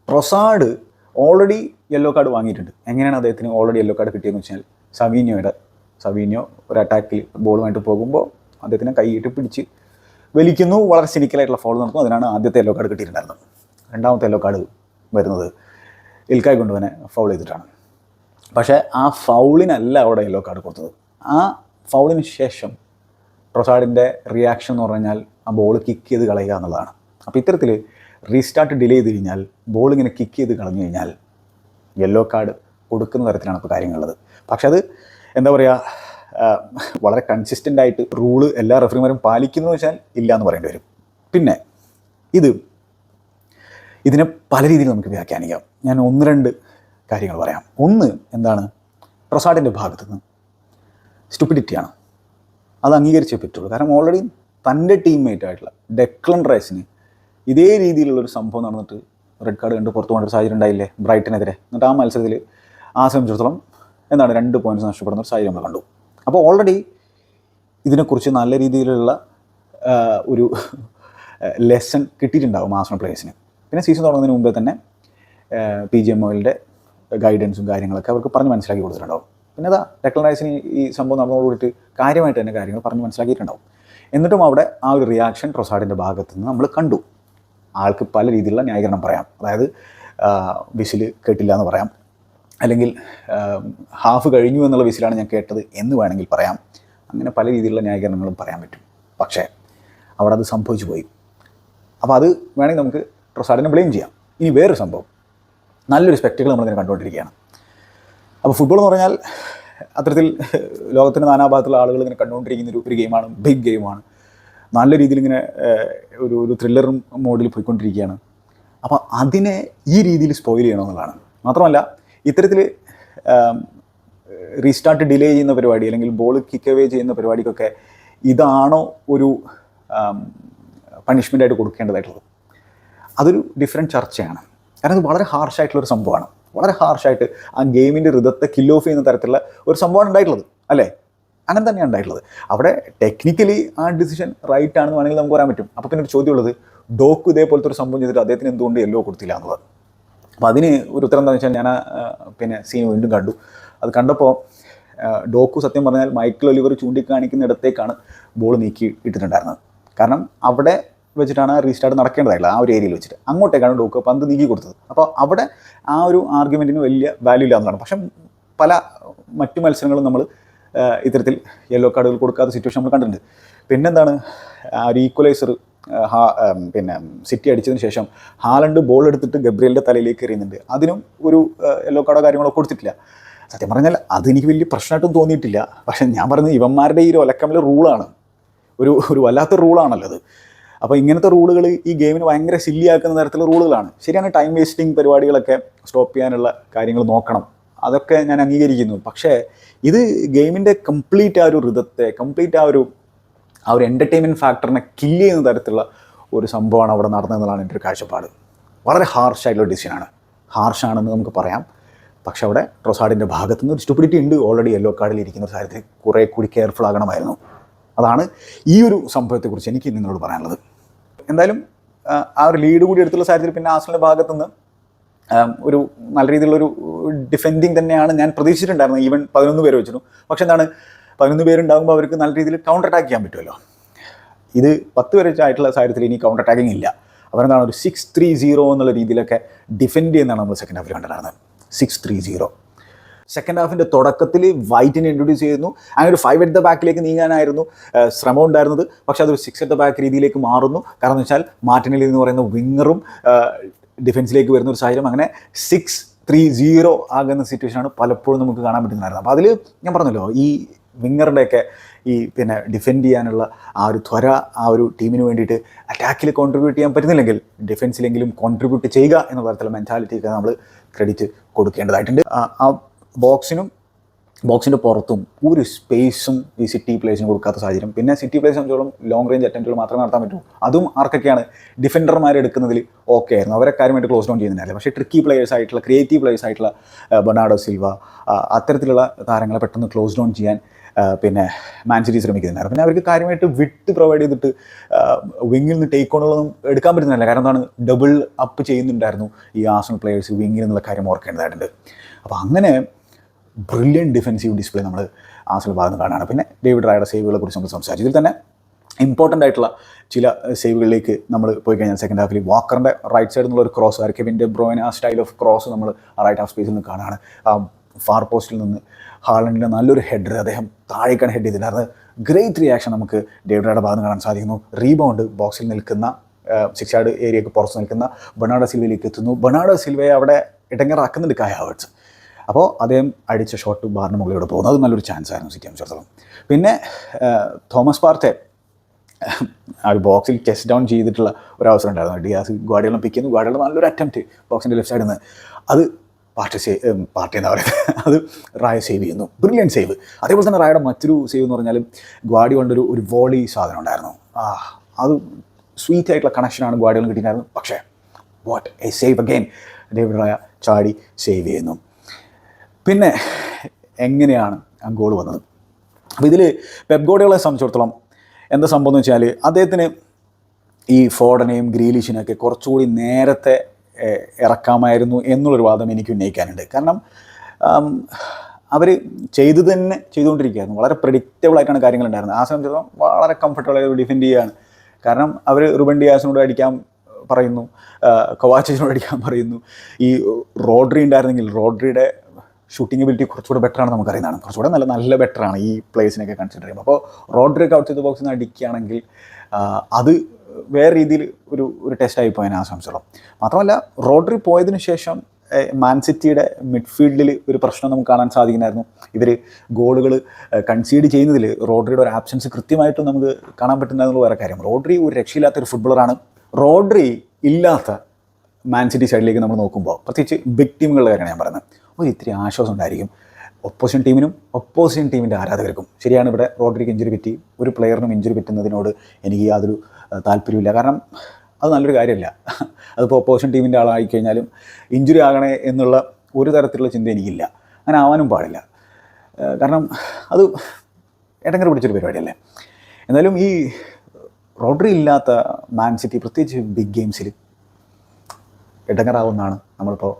ട്രൊസാർഡ് ഓൾറെഡി യെല്ലോ കാർഡ് വാങ്ങിയിട്ടുണ്ട്. എങ്ങനെയാണ് അദ്ദേഹത്തിന് ഓൾറെഡി യെല്ലോ കാർഡ് കിട്ടിയെന്ന് വെച്ചാൽ, സവീനിയോ ഒരു അറ്റാക്കിൽ ബോളുമായിട്ട് പോകുമ്പോൾ അദ്ദേഹത്തിനെ കൈയിട്ട് പിടിച്ച് വലിക്കുന്നു. വളരെ സിനിക്കലായിട്ടുള്ള ഫൗൾ നടത്തുന്നു. അതിനാണ് ആദ്യത്തെ യെല്ലോ കാർഡ് കിട്ടിയിട്ടുണ്ടായിരുന്നത്. രണ്ടാമത്തെ യെല്ലോ കാർഡ് വരുന്നത് ഇൽക്കായ് ഗുണ്ടോവനെ ഫൗൾ ചെയ്തിട്ടാണ്. പക്ഷേ ആ ഫൗളിനല്ല അവിടെ യെല്ലോ കാർഡ് കൊടുത്തത്. ആ ഫൗളിന് ശേഷം ട്രൊസാർഡിൻ്റെ റിയാക്ഷൻ എന്ന് പറഞ്ഞാൽ ആ ബോൾ കിക്ക് ചെയ്ത് കളയുക എന്നുള്ളതാണ്. അപ്പോൾ ഇത്തരത്തിൽ റീസ്റ്റാർട്ട് ഡിലേ ചെയ്ത് കഴിഞ്ഞാൽ ബോൾ ഇങ്ങനെ കിക്ക് ചെയ്ത് കളഞ്ഞു കഴിഞ്ഞാൽ യെല്ലോ കാർഡ് കൊടുക്കുന്ന തരത്തിലാണ് ഇപ്പോൾ കാര്യങ്ങളുള്ളത്. പക്ഷെ അത് എന്താ പറയുക, വളരെ കൺസിസ്റ്റൻ്റ് ആയിട്ട് റൂള് എല്ലാ റെഫറിമാരും പാലിക്കുന്നു വെച്ചാൽ ഇല്ല എന്ന് പറയേണ്ടി വരും. പിന്നെ ഇതിനെ പല രീതിയിൽ നമുക്ക് വ്യാഖ്യാനിക്കാം. ഞാൻ 1-2 കാര്യങ്ങൾ പറയാം. ഒന്ന് എന്താണ്, ട്രൊസാർഡിൻ്റെ ഭാഗത്തു നിന്ന് സ്റ്റുപ്പിഡിറ്റിയാണ്. അത് അംഗീകരിച്ചേ പറ്റുള്ളൂ. കാരണം ഓൾറെഡി തൻ്റെ ടീംമേറ്റ് ആയിട്ടുള്ള ഡെക്ലൻ റൈസിന് ഇതേ രീതിയിലുള്ളൊരു സംഭവം നടന്നിട്ട് റെഡ് കാർഡ് കണ്ട് പുറത്തു പോകേണ്ട ഒരു സാഹചര്യം ഉണ്ടായില്ലേ ബ്രൈറ്റനെതിരെ. എന്നിട്ട് ആ മത്സരത്തിൽ സംബന്ധിച്ചിടത്തോളം എന്താണ് 2 പോയിൻറ്റ്സ് നഷ്ടപ്പെടുന്ന ഒരു സാഹചര്യം നമ്മൾ കണ്ടു. അപ്പോൾ ഓൾറെഡി ഇതിനെക്കുറിച്ച് നല്ല രീതിയിലുള്ള ഒരു ലെസൺ കിട്ടിയിട്ടുണ്ടാകും ആർസണൽ പ്ലേയേഴ്സിന്. പിന്നെ സീസൺ തുടങ്ങുന്നതിന് മുമ്പേ തന്നെ PGMOLൻ്റെ ഗൈഡൻസും കാര്യങ്ങളൊക്കെ അവർക്ക് പറഞ്ഞ് മനസ്സിലാക്കി കൊടുത്തിട്ടുണ്ടാവും. പിന്നെ ഡെക്ലൻ റൈസിന് ഈ സംഭവം നടന്നതോടുകൂടിയിട്ട് കാര്യമായിട്ട് തന്നെ കാര്യങ്ങൾ പറഞ്ഞ് മനസ്സിലാക്കിയിട്ടുണ്ടാവും. എന്നിട്ടും അവിടെ ആ ഒരു റിയാക്ഷൻ ട്രൊസാർഡിൻ്റെ ഭാഗത്ത് നിന്ന് നമ്മൾ കണ്ടു. ആൾക്ക് പല രീതിയിലുള്ള ന്യായീകരണം പറയാം. അതായത് വിസിൽ കേട്ടില്ല എന്ന് പറയാം, അല്ലെങ്കിൽ ഹാഫ് കഴിഞ്ഞു എന്നുള്ള വിസിലാണ് ഞാൻ കേട്ടത് എന്ന് വേണമെങ്കിൽ പറയാം. അങ്ങനെ പല രീതിയിലുള്ള ന്യായീകരണങ്ങളും പറയാൻ പറ്റും. പക്ഷേ അവിടെ അത് സംഭവിച്ചു പോയി. അപ്പോൾ അത് വേണമെങ്കിൽ നമുക്ക് ട്രൊസാർഡിനെ ബ്ലെയിം ചെയ്യാം. ഇനി വേറൊരു സംഭവം, നല്ലൊരു സ്പെക്ടക്കിൾ നമ്മളിങ്ങനെ കണ്ടുകൊണ്ടിരിക്കുകയാണ്. അപ്പോൾ ഫുട്ബോൾ എന്ന് പറഞ്ഞാൽ അത്തരത്തിൽ ലോകത്തിൻ്റെ നാനാഭാഗത്തുള്ള ആളുകൾ ഇങ്ങനെ കണ്ടുകൊണ്ടിരിക്കുന്ന ഒരു ഗെയിമാണ്, ബിഗ് ഗെയിമാണ്. നല്ല രീതിയിൽ ഇങ്ങനെ ഒരു ത്രില്ലർ മോഡിൽ പോയിക്കൊണ്ടിരിക്കുകയാണ്. അപ്പോൾ അതിനെ ഈ രീതിയിൽ സ്പോയിൽ ചെയ്യണമെന്നുള്ളതാണ്. മാത്രമല്ല ഇത്തരത്തിൽ റീസ്റ്റാർട്ട് ഡിലേ ചെയ്യുന്ന പരിപാടി അല്ലെങ്കിൽ ബോൾ കിക്ക് അവേ ചെയ്യുന്ന പരിപാടിക്കൊക്കെ ഇതാണോ ഒരു പണിഷ്മെൻ്റായിട്ട് കൊടുക്കേണ്ടതായിട്ടുള്ളത്? അതൊരു ഡിഫറെൻറ്റ് ചർച്ചയാണ്. കാരണം അത് വളരെ ഹാർഷായിട്ടുള്ളൊരു സംഭവമാണ്. വളരെ ഹാർഷായിട്ട് ആ ഗെയിമിൻ്റെ ഋതത്തെ കിൽ ഓഫ് ചെയ്യുന്ന തരത്തിലുള്ള ഒരു സംഭവമാണ് ഉണ്ടായിട്ടുള്ളത്, അല്ലേ? അങ്ങനെ തന്നെയാണ് ഉണ്ടായിട്ടുള്ളത്. അവിടെ ടെക്നിക്കലി ആ ഡിസിഷൻ റൈറ്റ് ആണെന്ന് വേണമെങ്കിൽ നമുക്ക് പറയാൻ പറ്റും. അപ്പോൾ പിന്നെ ഒരു ചോദ്യമുള്ളത്, ഡോക്കു ഇതേപോലത്തെ ഒരു സംഭവം ചെയ്തിട്ട് അദ്ദേഹത്തിന് എന്തുകൊണ്ട് യെല്ലോ കൊടുത്തില്ല എന്നുള്ളത്. അപ്പോൾ അതിന് ഒരു ഉത്തരം എന്താണെന്ന് വെച്ചാൽ, ഞാൻ സീൻ വീണ്ടും കണ്ടു. അത് കണ്ടപ്പോൾ ഡോക്കു സത്യം പറഞ്ഞാൽ മൈക്കിൾ ഒലിവർ ചൂണ്ടിക്കാണിക്കുന്നിടത്തേക്കാണ് ബോൾ നീക്കി ഇട്ടിട്ടുണ്ടായിരുന്നത്. കാരണം അവിടെ വെച്ചിട്ടാണ് റീസ്റ്റാർട്ട് നടക്കേണ്ടതായിട്ടുള്ള ആ ഒരു ഏരിയയിൽ വെച്ചിട്ട് അങ്ങോട്ടേക്കാണ് ഡോക്കു പന്ത് നീക്കി കൊടുത്തത്. അപ്പോൾ അവിടെ ആ ഒരു ആർഗ്യുമെൻറ്റിന് വലിയ വാല്യൂ ഇല്ല എന്നതാണ്. പക്ഷേ പല മറ്റു മത്സരങ്ങളും നമ്മൾ ഇത്തരത്തിൽ യെല്ലോ കാർഡുകൾ കൊടുക്കാത്ത സിറ്റുവേഷൻ നമ്മൾ കണ്ടിട്ടുണ്ട്. പിന്നെന്താണ്, ഒരു ഈക്വലൈസർ പിന്നെ സിറ്റി അടിച്ചതിന് ശേഷം ഹാലണ്ട് ബോൾ എടുത്തിട്ട് ഗബ്രിയലിൻ്റെ തലയിലേക്ക് എറിയുന്നുണ്ട്. അതിനും ഒരു യെല്ലോ കാർഡോ കാര്യങ്ങളോ കൊടുത്തിട്ടില്ല. സത്യം പറഞ്ഞാൽ അതെനിക്ക് വലിയ പ്രശ്നമായിട്ടും തോന്നിയിട്ടില്ല. പക്ഷേ ഞാൻ പറയുന്നത് ഇവന്മാരുടെ ഈ ഒരു ഒലക്കമിലെ റൂളാണ്, ഒരു വല്ലാത്ത റൂളാണല്ലോ അത്. അപ്പോൾ ഇങ്ങനത്തെ റൂളുകൾ ഈ ഗെയിമിന് ഭയങ്കര സില്ലിയാക്കുന്ന തരത്തിലുള്ള റൂളുകളാണ്. ശരിയാണ്, ടൈം വേസ്റ്റിംഗ് പരിപാടികളൊക്കെ സ്റ്റോപ്പ് ചെയ്യാനുള്ള കാര്യങ്ങൾ നോക്കണം, അതൊക്കെ ഞാൻ അംഗീകരിക്കുന്നു. പക്ഷേ ഇത് ഗെയിമിൻ്റെ കംപ്ലീറ്റ് ആ ഒരു ഋതത്തെ, കംപ്ലീറ്റ് ആ ഒരു എൻ്റർടൈൻമെൻറ്റ് ഫാക്ടറിനെ കില്ല് ചെയ്യുന്ന തരത്തിലുള്ള ഒരു സംഭവമാണ് അവിടെ നടന്നതെന്നുള്ളതാണ് എൻ്റെ ഒരു കാഴ്ചപ്പാട്. വളരെ ഹാർഷായിട്ടുള്ള ഡിസിഷനാണ്. ഹാർഷാണെന്ന് നമുക്ക് പറയാം. പക്ഷേ അവിടെ ട്രൊസാർഡിൻ്റെ ഭാഗത്തുനിന്ന് ഒരു സ്റ്റുപ്പിഡിറ്റി ഉണ്ട്. ഓൾറെഡി യെല്ലോ കാർഡിൽ ഇരിക്കുന്ന ഒരു കാര്യത്തിൽ കുറേ കൂടി കെയർഫുൾ ആകണമായിരുന്നു. അതാണ് ഈ ഒരു സംഭവത്തെക്കുറിച്ച് എനിക്ക് നിങ്ങളോട് പറയാനുള്ളത്. എന്തായാലും ആ ഒരു ലീഡ് കൂടി എടുത്തുള്ള സാഹചര്യത്തിൽ പിന്നെ ആർസണലിൻ്റെ ഭാഗത്തുനിന്ന് ഒരു നല്ല രീതിയിലുള്ളൊരു ഡിഫെൻഡിങ് തന്നെയാണ് ഞാൻ പ്രതീക്ഷിച്ചിട്ടുണ്ടായിരുന്നത്. ഈവൻ 11 പേര് വെച്ചിരുന്നു. പക്ഷേ എന്താണ്, 11 പേരുണ്ടാകുമ്പോൾ അവർക്ക് നല്ല രീതിയിൽ കൗണ്ടർ അറ്റാക്ക് ചെയ്യാൻ പറ്റുമല്ലോ. ഇത് 10 പേര് ആയിട്ടുള്ള സാഹചര്യത്തിൽ ഇനി കൗണ്ടർ അറ്റാക്കിങ് ഇല്ല. അവരെന്താണ് ഒരു 6-3-0 എന്നുള്ള രീതിയിലൊക്കെ ഡിഫെൻഡ് ചെയ്യുന്നതാണ് നമ്മൾ സെക്കൻഡ് ഹാഫിൽ കണ്ടിട്ടുണ്ടായിരുന്നത്. 6-3-0 സെക്കൻഡ് ഹാഫിൻ്റെ തുടക്കത്തിൽ വൈറ്റിനെ ഇൻട്രൊഡ്യൂസ് ചെയ്യുന്നു. അങ്ങനെ ഒരു 5 അറ്റ് ദ ബാക്കിലേക്ക് നീങ്ങാനായിരുന്നു ശ്രമം ഉണ്ടായിരുന്നത്. പക്ഷേ അതൊരു 6 അറ്റ് ദ ബാക്ക് രീതിയിലേക്ക് മാറുന്നു. കാരണം എന്ന് വെച്ചാൽ മാർട്ടിനെല്ലി എന്ന് പറയുന്ന വിങ്ങറും ഡിഫൻസിലേക്ക് വരുന്ന ഒരു സാഹചര്യം. അങ്ങനെ 6-3-0 ആകുന്ന സിറ്റുവേഷനാണ് പലപ്പോഴും നമുക്ക് കാണാൻ പറ്റുന്നുണ്ടായിരുന്നത്. അപ്പോൾ അതിൽ ഞാൻ പറഞ്ഞല്ലോ, ഈ വിങ്ങറുടെയൊക്കെ ഈ പിന്നെ ഡിഫെൻഡ് ചെയ്യാനുള്ള ആ ഒരു ത്വര ആ ഒരു ടീമിന് വേണ്ടിയിട്ട് അറ്റാക്കിൽ കോൺട്രിബ്യൂട്ട് ചെയ്യാൻ പറ്റുന്നില്ലെങ്കിൽ ഡിഫെൻസിലെങ്കിലും കോൺട്രിബ്യൂട്ട് ചെയ്യുക എന്ന തരത്തിലുള്ള മെൻറ്റാലിറ്റിയൊക്കെ നമ്മൾ ക്രെഡിറ്റ് കൊടുക്കേണ്ടതായിട്ടുണ്ട്. ആ ബോക്സിൻ്റെ പുറത്തും ഒരു സ്പേസും ഈ സിറ്റി പ്ലേയേഴ്സിന് കൊടുക്കാത്ത സാഹചര്യം. പിന്നെ സിറ്റി പ്ലേയേഴ്സ് സംബന്ധിച്ചോളം ലോങ് റേഞ്ച് അറ്റംപ്റ്റുകൾ മാത്രമേ നടത്താൻ പറ്റൂ. അതും ആർക്കൊക്കെയാണ്, ഡിഫൻഡർമാരെ എടുക്കുന്നതിൽ ഓക്കെ ആയിരുന്നു, അവരെ കാര്യമായിട്ട് ക്ലോസ് ഡൗൺ ചെയ്യുന്നുണ്ടായിരുന്നു. പക്ഷേ ട്രിക്കി പ്ലേയേഴ്സ് ആയിട്ടുള്ള, ക്രിയേറ്റീവ് പ്ലേയേഴ്സ് ആയിട്ടുള്ള ബെർണാർഡോ സിൽവ, അത്തരത്തിലുള്ള താരങ്ങളെ പെട്ടെന്ന് ക്ലോസ് ഡൗൺ ചെയ്യാൻ പിന്നെ മാൻ സിറ്റി ശ്രമിക്കുന്നുണ്ടായിരുന്നു. പിന്നെ അവർക്ക് കാര്യമായിട്ട് വിട്ട് പ്രൊവൈഡ് ചെയ്തിട്ട് വിങ്ങിൽ നിന്ന് ടേക്ക് ഓണുകളൊന്നും എടുക്കാൻ പറ്റുന്നില്ല. കാരണം എന്താണ്, ഡബിൾ അപ്പ് ചെയ്യുന്നുണ്ടായിരുന്നു ഈ ആർസണൽ പ്ലേയേഴ്സ് വിങ്ങിൽ എന്നുള്ള കാര്യം ഓർക്കേണ്ടതായിട്ടുണ്ട്. അപ്പോൾ അങ്ങനെ ബ്രില്യൻ ഡിഫെൻസീവ് ഡിസ്പ്ലേ നമ്മൾ ആർസണൽ ഭാഗത്ത് കാണുകയാണ്. പിന്നെ ഡേവിഡ് റായയുടെ സേവുകളെ കുറിച്ച് നമ്മൾ സംസാരിച്ചു. ഇതിൽ തന്നെ ഇമ്പോർട്ടൻ്റ് ആയിട്ടുള്ള ചില സേവുകളിലേക്ക് നമ്മൾ പോയി കഴിഞ്ഞാൽ സെക്കൻഡ് ഹാഫിൽ വാക്കറിൻ്റെ റൈറ്റ് സൈഡിൽ നിന്നുള്ള ഒരു ക്രോസ്, കെവിൻ ഡെ ബ്രൂയിനെ ആ സ്റ്റൈൽ ഓഫ് ക്രോസ് നമ്മൾ റൈറ്റ് ഹാഫ് സ്പേസിൽ നിന്ന് കാണുകയാണ്. ഫാർ പോസ്റ്റിൽ നിന്ന് ഹാളണ്ടിൻ്റെ നല്ലൊരു ഹെഡർ, അദ്ദേഹം താഴേക്കാണ് ഹെഡ് ചെയ്തിട്ടുണ്ടായിരുന്നത്. ഗ്രേറ്റ് റിയാക്ഷൻ നമുക്ക് ഡേവിഡ് റായയുടെ ഭാഗത്ത് കാണാൻ സാധിക്കുന്നു. റീബൗണ്ട് ബോക്സിൽ നിൽക്കുന്ന സിക്സ് യാർഡ് ഏരിയയ്ക്ക് പുറത്ത് നിൽക്കുന്ന ബെർണാഡോ സിൽവയിലേക്ക് എത്തുന്നു. ബെർണാഡോ സിൽവയെ അവിടെ ഇടങ്ങറാക്കുന്നുണ്ട് കായ് ഹാവർട്സ്. അപ്പോൾ അദ്ദേഹം അടിച്ച ഷോട്ട് ബാറിന് മുകളിലൂടെ പോകുന്നു. അത് നല്ലൊരു ചാൻസ് ആയിരുന്നു സിറ്റിയെ സംബന്ധിച്ചിടത്തോളം. പിന്നെ തോമസ് പാർട്ടെ ആ ഒരു ബോക്സിൽ ചെസ്റ്റ് ഡൗൺ ചെയ്തിട്ടുള്ള ഒരു അവസരം ഉണ്ടായിരുന്നു. ഡിയാസ് ഗാർഡിയോള പിക്ക് ചെയ്യുന്നു. ഗാർഡിയോള നല്ലൊരു അറ്റംപ്റ്റ് ബോക്സിൻ്റെ ലെഫ്റ്റ് സൈഡിൽ നിന്ന്. അത് പാർട്ടി എന്താ പറയുക, അത് റായ സേവ് ചെയ്യുന്നു. Brilliant save. അതേപോലെ തന്നെ റായയുടെ മറ്റൊരു സേവ് എന്ന് പറഞ്ഞാൽ ഗാർഡിയോളിൻ്റെ ഒരു വോളി സാധനം ഉണ്ടായിരുന്നു. അത് സ്വീറ്റ് ആയിട്ടുള്ള കണക്ഷനാണ് ഗാർഡിയോളിന് കിട്ടിയിട്ടുണ്ടായിരുന്നു. പക്ഷേ what a save again. David Raya ചാടി സേവ് ചെയ്യുന്നു. പിന്നെ എങ്ങനെയാണ് ആ ഗോൾ വന്നത്? അപ്പോൾ ഇതിൽ പെപ് ഗാർഡിയോളയെ സംബന്ധിച്ചിടത്തോളം എന്താ സംഭവം എന്ന് വെച്ചാൽ അദ്ദേഹത്തിന് ഈ ഫോഡനെയും ഗ്രീലിഷിനെയൊക്കെ കുറച്ചുകൂടി നേരത്തെ ഇറക്കാമായിരുന്നു എന്നുള്ളൊരു വാദം എനിക്ക് ഉന്നയിക്കാനുണ്ട്. കാരണം അവർ ചെയ്തുകൊണ്ടിരിക്കുകയായിരുന്നു. വളരെ പ്രെഡിക്റ്റബിളായിട്ടാണ് കാര്യങ്ങളുണ്ടായിരുന്നത്. ആ സംബന്ധിച്ചിടത്തോളം വളരെ കംഫർട്ടബിളായി ഡിഫെൻഡ് ചെയ്യുകയാണ്. കാരണം അവർ റുബൻ ഡിയാസിനോട് അടിക്കാൻ പറയുന്നു, കൊവാച്ചിനോട് അടിക്കാൻ പറയുന്നു. ഈ റോഡ്രി ഉണ്ടായിരുന്നെങ്കിൽ റോഡ്രിയുടെ ഷൂട്ടിംഗ് എബിലിറ്റി കുറച്ചുകൂടെ ബെറ്ററാണ് നമുക്കറിയുന്നതാണ്. കുറച്ചുകൂടെ നല്ല ബെറ്ററാണ് ഈ പ്ലേസിനൊക്കെ കൺസിഡർ ചെയ്യുമ്പോൾ. അപ്പോൾ റോഡ്രിയൊക്കെ ഔട്ട് ചെയ്ത് ബോക്സിൽ നിന്ന് അടിക്കുകയാണെങ്കിൽ അത് വേറെ രീതിയിൽ ഒരു ടെസ്റ്റായി പോയതിനെ ആ സംശയം. മാത്രമല്ല റോഡ്രി പോയതിനു ശേഷം മാൻ സിറ്റിയുടെ മിഡ്ഫീൽഡിൽ ഒരു പ്രശ്നം നമുക്ക് കാണാൻ സാധിക്കുന്നായിരുന്നു. ഇവർ ഗോളുകൾ കൺസീഡ് ചെയ്യുന്നതിൽ റോഡ്രിയുടെ ഒരു ആബ്സെൻസ് കൃത്യമായിട്ടും നമുക്ക് കാണാൻ പറ്റുന്നതെന്നുള്ള വേറെ കാര്യം. റോഡ്രി ഒരു രക്ഷയില്ലാത്തൊരു ഫുട്ബോളറാണ്. റോഡ്രി ഇല്ലാത്ത മാൻ സിറ്റി സൈഡിലേക്ക് നമ്മൾ നോക്കുമ്പോൾ, പ്രത്യേകിച്ച് ബിഗ് ടീമുകളുടെ കാര്യമാണ് ഞാൻ പറയുന്നത്, ഒരു ഇത്തിരി ആശ്വാസം ഉണ്ടായിരിക്കും ഒപ്പോസിഷൻ ടീമിനും ഒപ്പോസിഷൻ ടീമിൻ്റെ ആരാധകർക്കും. ശരിയാണ്, ഇവിടെ റോഡ്രിക്ക് ഇഞ്ചുറി പറ്റി, ഒരു പ്ലെയറിനും ഇഞ്ചുറി പറ്റുന്നതിനോട് എനിക്ക് യാതൊരു താല്പര്യമില്ല. കാരണം അത് നല്ലൊരു കാര്യമല്ല. അതിപ്പോൾ ഒപ്പോസിഷൻ ടീമിൻ്റെ ആളായിക്കഴിഞ്ഞാലും ഇഞ്ചുറി ആകണേ എന്നുള്ള ഒരു തരത്തിലുള്ള ചിന്ത എനിക്കില്ല. അങ്ങനെ ആവാനും പാടില്ല. കാരണം അത് ഇടങ്ങറ് പിടിച്ചൊരു പരിപാടിയല്ലേ. എന്നാലും ഈ റോഡ്രി ഇല്ലാത്ത മാൻ സിറ്റി പ്രത്യേകിച്ച് ബിഗ് ഗെയിംസിൽ ഇടങ്ങറാവുന്നതാണ് നമ്മളിപ്പോൾ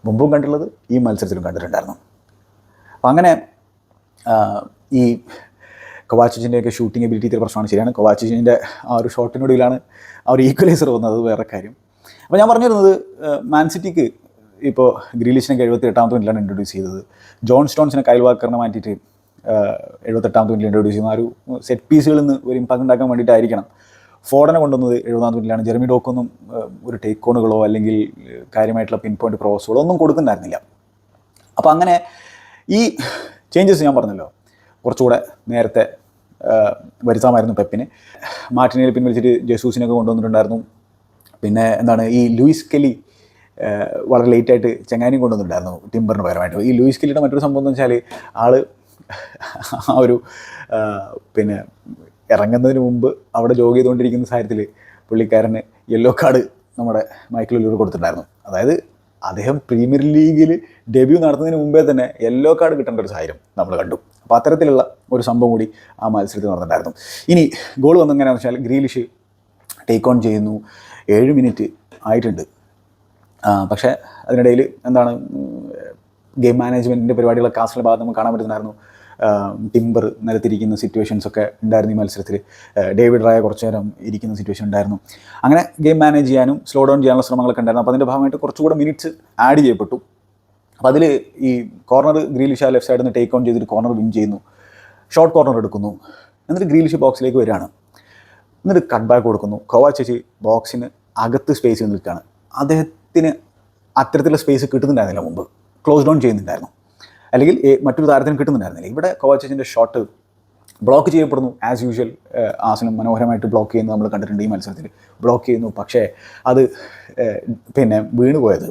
മുമ്പും കണ്ടിട്ടുള്ളത്, ഈ മത്സരത്തിലും കണ്ടിട്ടുണ്ടായിരുന്നു. അപ്പം അങ്ങനെ ഈ കൊവാച്ചിച്ചിൻ്റെയൊക്കെ ഷൂട്ടിംഗ് എബിലിറ്റി ഇത്തിരി പ്രശ്നമാണ്. ശരിയാണ്, കൊവാച്ചിച്ചിൻ്റെ ആ ഒരു ഷോട്ടിനൊടുവിലാണ് ആ ഒരു ഈക്വലൈസർ വന്നത്, വേറെ കാര്യം. അപ്പോൾ ഞാൻ പറഞ്ഞിരുന്നത് മാൻ സിറ്റിക്ക് ഇപ്പോൾ ഗ്രീലിഷിനൊക്കെ 78ാമത്തെ മിനിറ്റിലാണ് ഇൻട്രൊഡ്യൂസ് ചെയ്തത്. ജോൺ സ്റ്റോൺസിനെ കൈൽ വാക്കറിനെ മാറ്റിയിട്ട് 78ാമത്തെ മിനിറ്റിൽ ഇൻട്രൊഡ്യൂസ് ചെയ്യുന്ന ആ ഒരു സെറ്റ് പീസുകളിൽ നിന്ന് ഒരു ഇമ്പാക്ട് ഉണ്ടാക്കാൻ വേണ്ടിയിട്ടായിരിക്കണം ഫോഡനെ കൊണ്ടുവന്നത് 70ാമത്തെ മിനിറ്റിലാണ്. ജെറമി ഡോക്കൊന്നും ഒരു ടേക്ക് ഓണുകളോ അല്ലെങ്കിൽ കാര്യമായിട്ടുള്ള പിൻ പോയിൻറ്റ് ക്രോസുകളോ ഒന്നും കൊടുക്കുന്നുണ്ടായിരുന്നില്ല. അപ്പോൾ അങ്ങനെ ഈ ചേഞ്ചസ് ഞാൻ പറഞ്ഞല്ലോ കുറച്ചുകൂടെ നേരത്തെ വരുത്താമായിരുന്നു പെപ്പിന്. മാർട്ടിനേൽ പിൻവലിച്ചിട്ട് ജെസൂസിനൊക്കെ കൊണ്ടുവന്നിട്ടുണ്ടായിരുന്നു. പിന്നെ എന്താണ്, ഈ ലൂയിസ് കെലി വളരെ ലേറ്റായിട്ട് ചങ്ങാനും കൊണ്ടുവന്നിട്ടുണ്ടായിരുന്നു ടിംബറിന് പകരമായിട്ട്. ഈ ലൂയിസ് കെല്ലിയുടെ മറ്റൊരു സംഭവം എന്ന് വെച്ചാൽ ആൾ ആ ഒരു പിന്നെ ഇറങ്ങുന്നതിന് മുമ്പ് അവിടെ ജോഗ് ചെയ്തുകൊണ്ടിരിക്കുന്ന സാഹചര്യത്തിൽ പുള്ളിക്കാരന് യെല്ലോ കാർഡ് നമ്മുടെ മൈക്കിൾ ഒലിവർ കൊടുത്തിട്ടുണ്ടായിരുന്നു. അതായത് അദ്ദേഹം പ്രീമിയർ ലീഗിൽ ഡെബ്യൂ നടത്തുന്നതിന് മുമ്പേ തന്നെ യെല്ലോ കാർഡ് കിട്ടേണ്ട ഒരു സാഹചര്യം നമ്മൾ കണ്ടു. അപ്പോൾ അത്തരത്തിലുള്ള ഒരു സംഭവം കൂടി ആ മത്സരത്തിൽ നടന്നിട്ടുണ്ടായിരുന്നു. ഇനി ഗോൾ വന്നെങ്ങനെയാണെന്ന് വെച്ചാൽ ഗ്രീലിഷ് ടേക്ക് ഓൺ ചെയ്യുന്നു. 7 മിനിറ്റ് ആയിട്ടുണ്ട്. പക്ഷേ അതിനിടയിൽ എന്താണ് ഗെയിം മാനേജ്മെൻറ്റിൻ്റെ പരിപാടികളൊക്കെ ആസ്ട്രേലിയ ഭാഗത്ത് നമുക്ക് കാണാൻ പറ്റുന്നുണ്ടായിരുന്നു. ടിംബർ നിലത്തിരിക്കുന്ന സിറ്റുവേഷൻസൊക്കെ ഉണ്ടായിരുന്നു ഈ മത്സരത്തിൽ. ഡേവിഡ് റായ കുറച്ച് നേരം ഇരിക്കുന്ന സിറ്റുവേഷൻ ഉണ്ടായിരുന്നു. അങ്ങനെ ഗെയിം മാനേജ് ചെയ്യാനും സ്ലോ ഡൗൺ ചെയ്യാനുള്ള ശ്രമങ്ങളൊക്കെ ഉണ്ടായിരുന്നു. അപ്പോൾ അതിൻ്റെ ഭാഗമായിട്ട് കുറച്ചുകൂടെ മിനിറ്റ്സ് ആഡ് ചെയ്യപ്പെട്ടു. അപ്പോൾ അതിൽ ഈ കോർണർ ഗ്രീലിഷ് ലെഫ്റ്റ് സൈഡിൽ നിന്ന് ടേക്ക് ഓൺ ചെയ്തിട്ട് കോർണർ വിൻ ചെയ്യുന്നു. ഷോർട്ട് കോർണർ എടുക്കുന്നു. എന്നിട്ട് ഗ്രീലിഷ് ബോക്സിലേക്ക് വരികയാണ്. എന്നിട്ട് കട്ട് ബാക്ക് കൊടുക്കുന്നു. കൊവാച്ചിച്ച് ബോക്സിന് അകത്ത് സ്പേസ് നിൽക്കുകയാണ്. അദ്ദേഹത്തിന് അത്തരത്തിലുള്ള സ്പേസ് കിട്ടുന്നുണ്ടായിരുന്നില്ല മുമ്പ്. ക്ലോസ് ഡൗൺ ചെയ്യുന്നുണ്ടായിരുന്നു, അല്ലെങ്കിൽ മറ്റൊരു താരത്തിന് കിട്ടുന്നുണ്ടായിരുന്നില്ല. ഇവിടെ കൊവാച്ചിച്ചിൻ്റെ ഷോട്ട് ബ്ലോക്ക് ചെയ്യപ്പെടുന്നു. ആസ് യൂഷ്വൽ ആസനം മനോഹരമായിട്ട് ബ്ലോക്ക് ചെയ്യുന്നത് നമ്മൾ കണ്ടിട്ടുണ്ട് ഈ മത്സരത്തിൽ. ബ്ലോക്ക് ചെയ്യുന്നു, പക്ഷേ അത് പിന്നെ വീണുപോയത്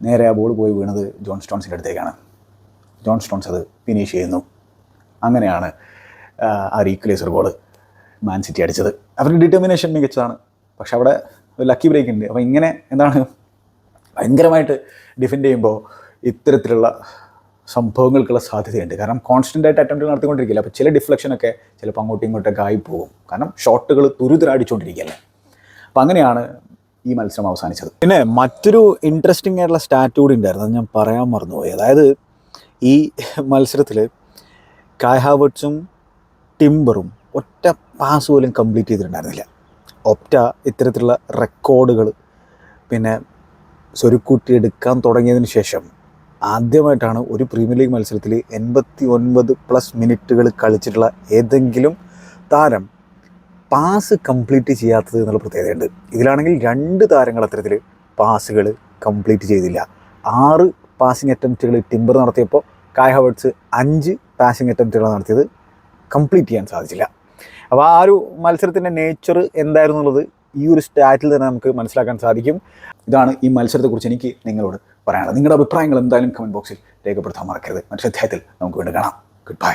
നേരെ ആ ബോൾ പോയി വീണത് ജോൺ സ്റ്റോൺസിൻ്റെ അടുത്തേക്കാണ്. ജോൺ സ്റ്റോൺസ് അത് ഫിനിഷ് ചെയ്യുന്നു. അങ്ങനെയാണ് ആ ഈക്വലൈസർ ഗോൾ മാൻ സിറ്റി അടിച്ചത്. അവരുടെ ഡിറ്റർമിനേഷൻ മികച്ചതാണ്, പക്ഷെ അവിടെ ഒരു ലക്കി ബ്രേക്ക് ഉണ്ട്. അപ്പോൾ ഇങ്ങനെ എന്താണ് ഭയങ്കരമായിട്ട് ഡിഫെൻഡ് ചെയ്യുമ്പോൾ ഇത്തരത്തിലുള്ള സംഭവങ്ങൾക്കുള്ള സാധ്യതയുണ്ട്. കാരണം കോൺസ്റ്റൻ്റായിട്ട് അറ്റംപ്റ്റ് നടത്തിക്കൊണ്ടിരിക്കില്ല. അപ്പോൾ ചില ഡിഫ്ലക്ഷനൊക്കെ ചിലപ്പോൾ അങ്ങോട്ടും ഇങ്ങോട്ടൊക്കെ ആയിപ്പോകും. കാരണം ഷോട്ടുകൾ തുരുതുരടിച്ചുകൊണ്ടിരിക്കുകയല്ലേ. അപ്പോൾ അങ്ങനെയാണ് ഈ മത്സരം അവസാനിച്ചത്. പിന്നെ മറ്റൊരു ഇൻട്രസ്റ്റിംഗ് ആയിട്ടുള്ള സ്റ്റാറ്റ് കൂടി ഉണ്ടായിരുന്നു, അത് ഞാൻ പറയാൻ മറന്നുപോയി. അതായത് ഈ മത്സരത്തിൽ കായ് ഹാവർട്സും ടിംബറും ഒറ്റ പാസ് പോലും കംപ്ലീറ്റ് ചെയ്തിട്ടുണ്ടായിരുന്നില്ല. ഒപ്റ്റ ഇത്തരത്തിലുള്ള റെക്കോർഡുകൾ പിന്നെ സ്വരുക്കൂട്ടിയെടുക്കാൻ തുടങ്ങിയതിന് ശേഷം ആദ്യമായിട്ടാണ് ഒരു പ്രീമിയർ ലീഗ് മത്സരത്തിൽ 89+ മിനിറ്റുകൾ കളിച്ചിട്ടുള്ള ഏതെങ്കിലും താരം പാസ് കംപ്ലീറ്റ് ചെയ്യാത്തത് എന്നുള്ള പ്രത്യേകതയുണ്ട്. ഇതിലാണെങ്കിൽ 2 താരങ്ങൾ അത്തരത്തിൽ പാസുകൾ കംപ്ലീറ്റ് ചെയ്തില്ല. 6 പാസിംഗ് അറ്റംപ്റ്റുകൾ ടിംബർ നടത്തിയപ്പോൾ കായ് ഹവേർട്സ് 5 പാസിംഗ് അറ്റംപ്റ്റുകൾ നടത്തിയത് കംപ്ലീറ്റ് ചെയ്യാൻ സാധിച്ചില്ല. അപ്പോൾ ആ ഒരു മത്സരത്തിൻ്റെ നേച്ചർ എന്തായിരുന്നു എന്നുള്ളത് ഈ ഒരു സ്റ്റാറ്റിൽ തന്നെ നമുക്ക് മനസ്സിലാക്കാൻ സാധിക്കും. ഇതാണ് ഈ മത്സരത്തെക്കുറിച്ച് എനിക്ക് നിങ്ങളോട് പറയാനുള്ളത്. നിങ്ങളുടെ അഭിപ്രായങ്ങൾ എന്തായാലും കമൻറ്റ് ബോക്സിൽ രേഖപ്പെടുത്താൻ മറക്കരുത്. മറ്റൊരു അധ്യായത്തിൽ നമുക്ക് വീണ്ടും കാണാം. Good bye.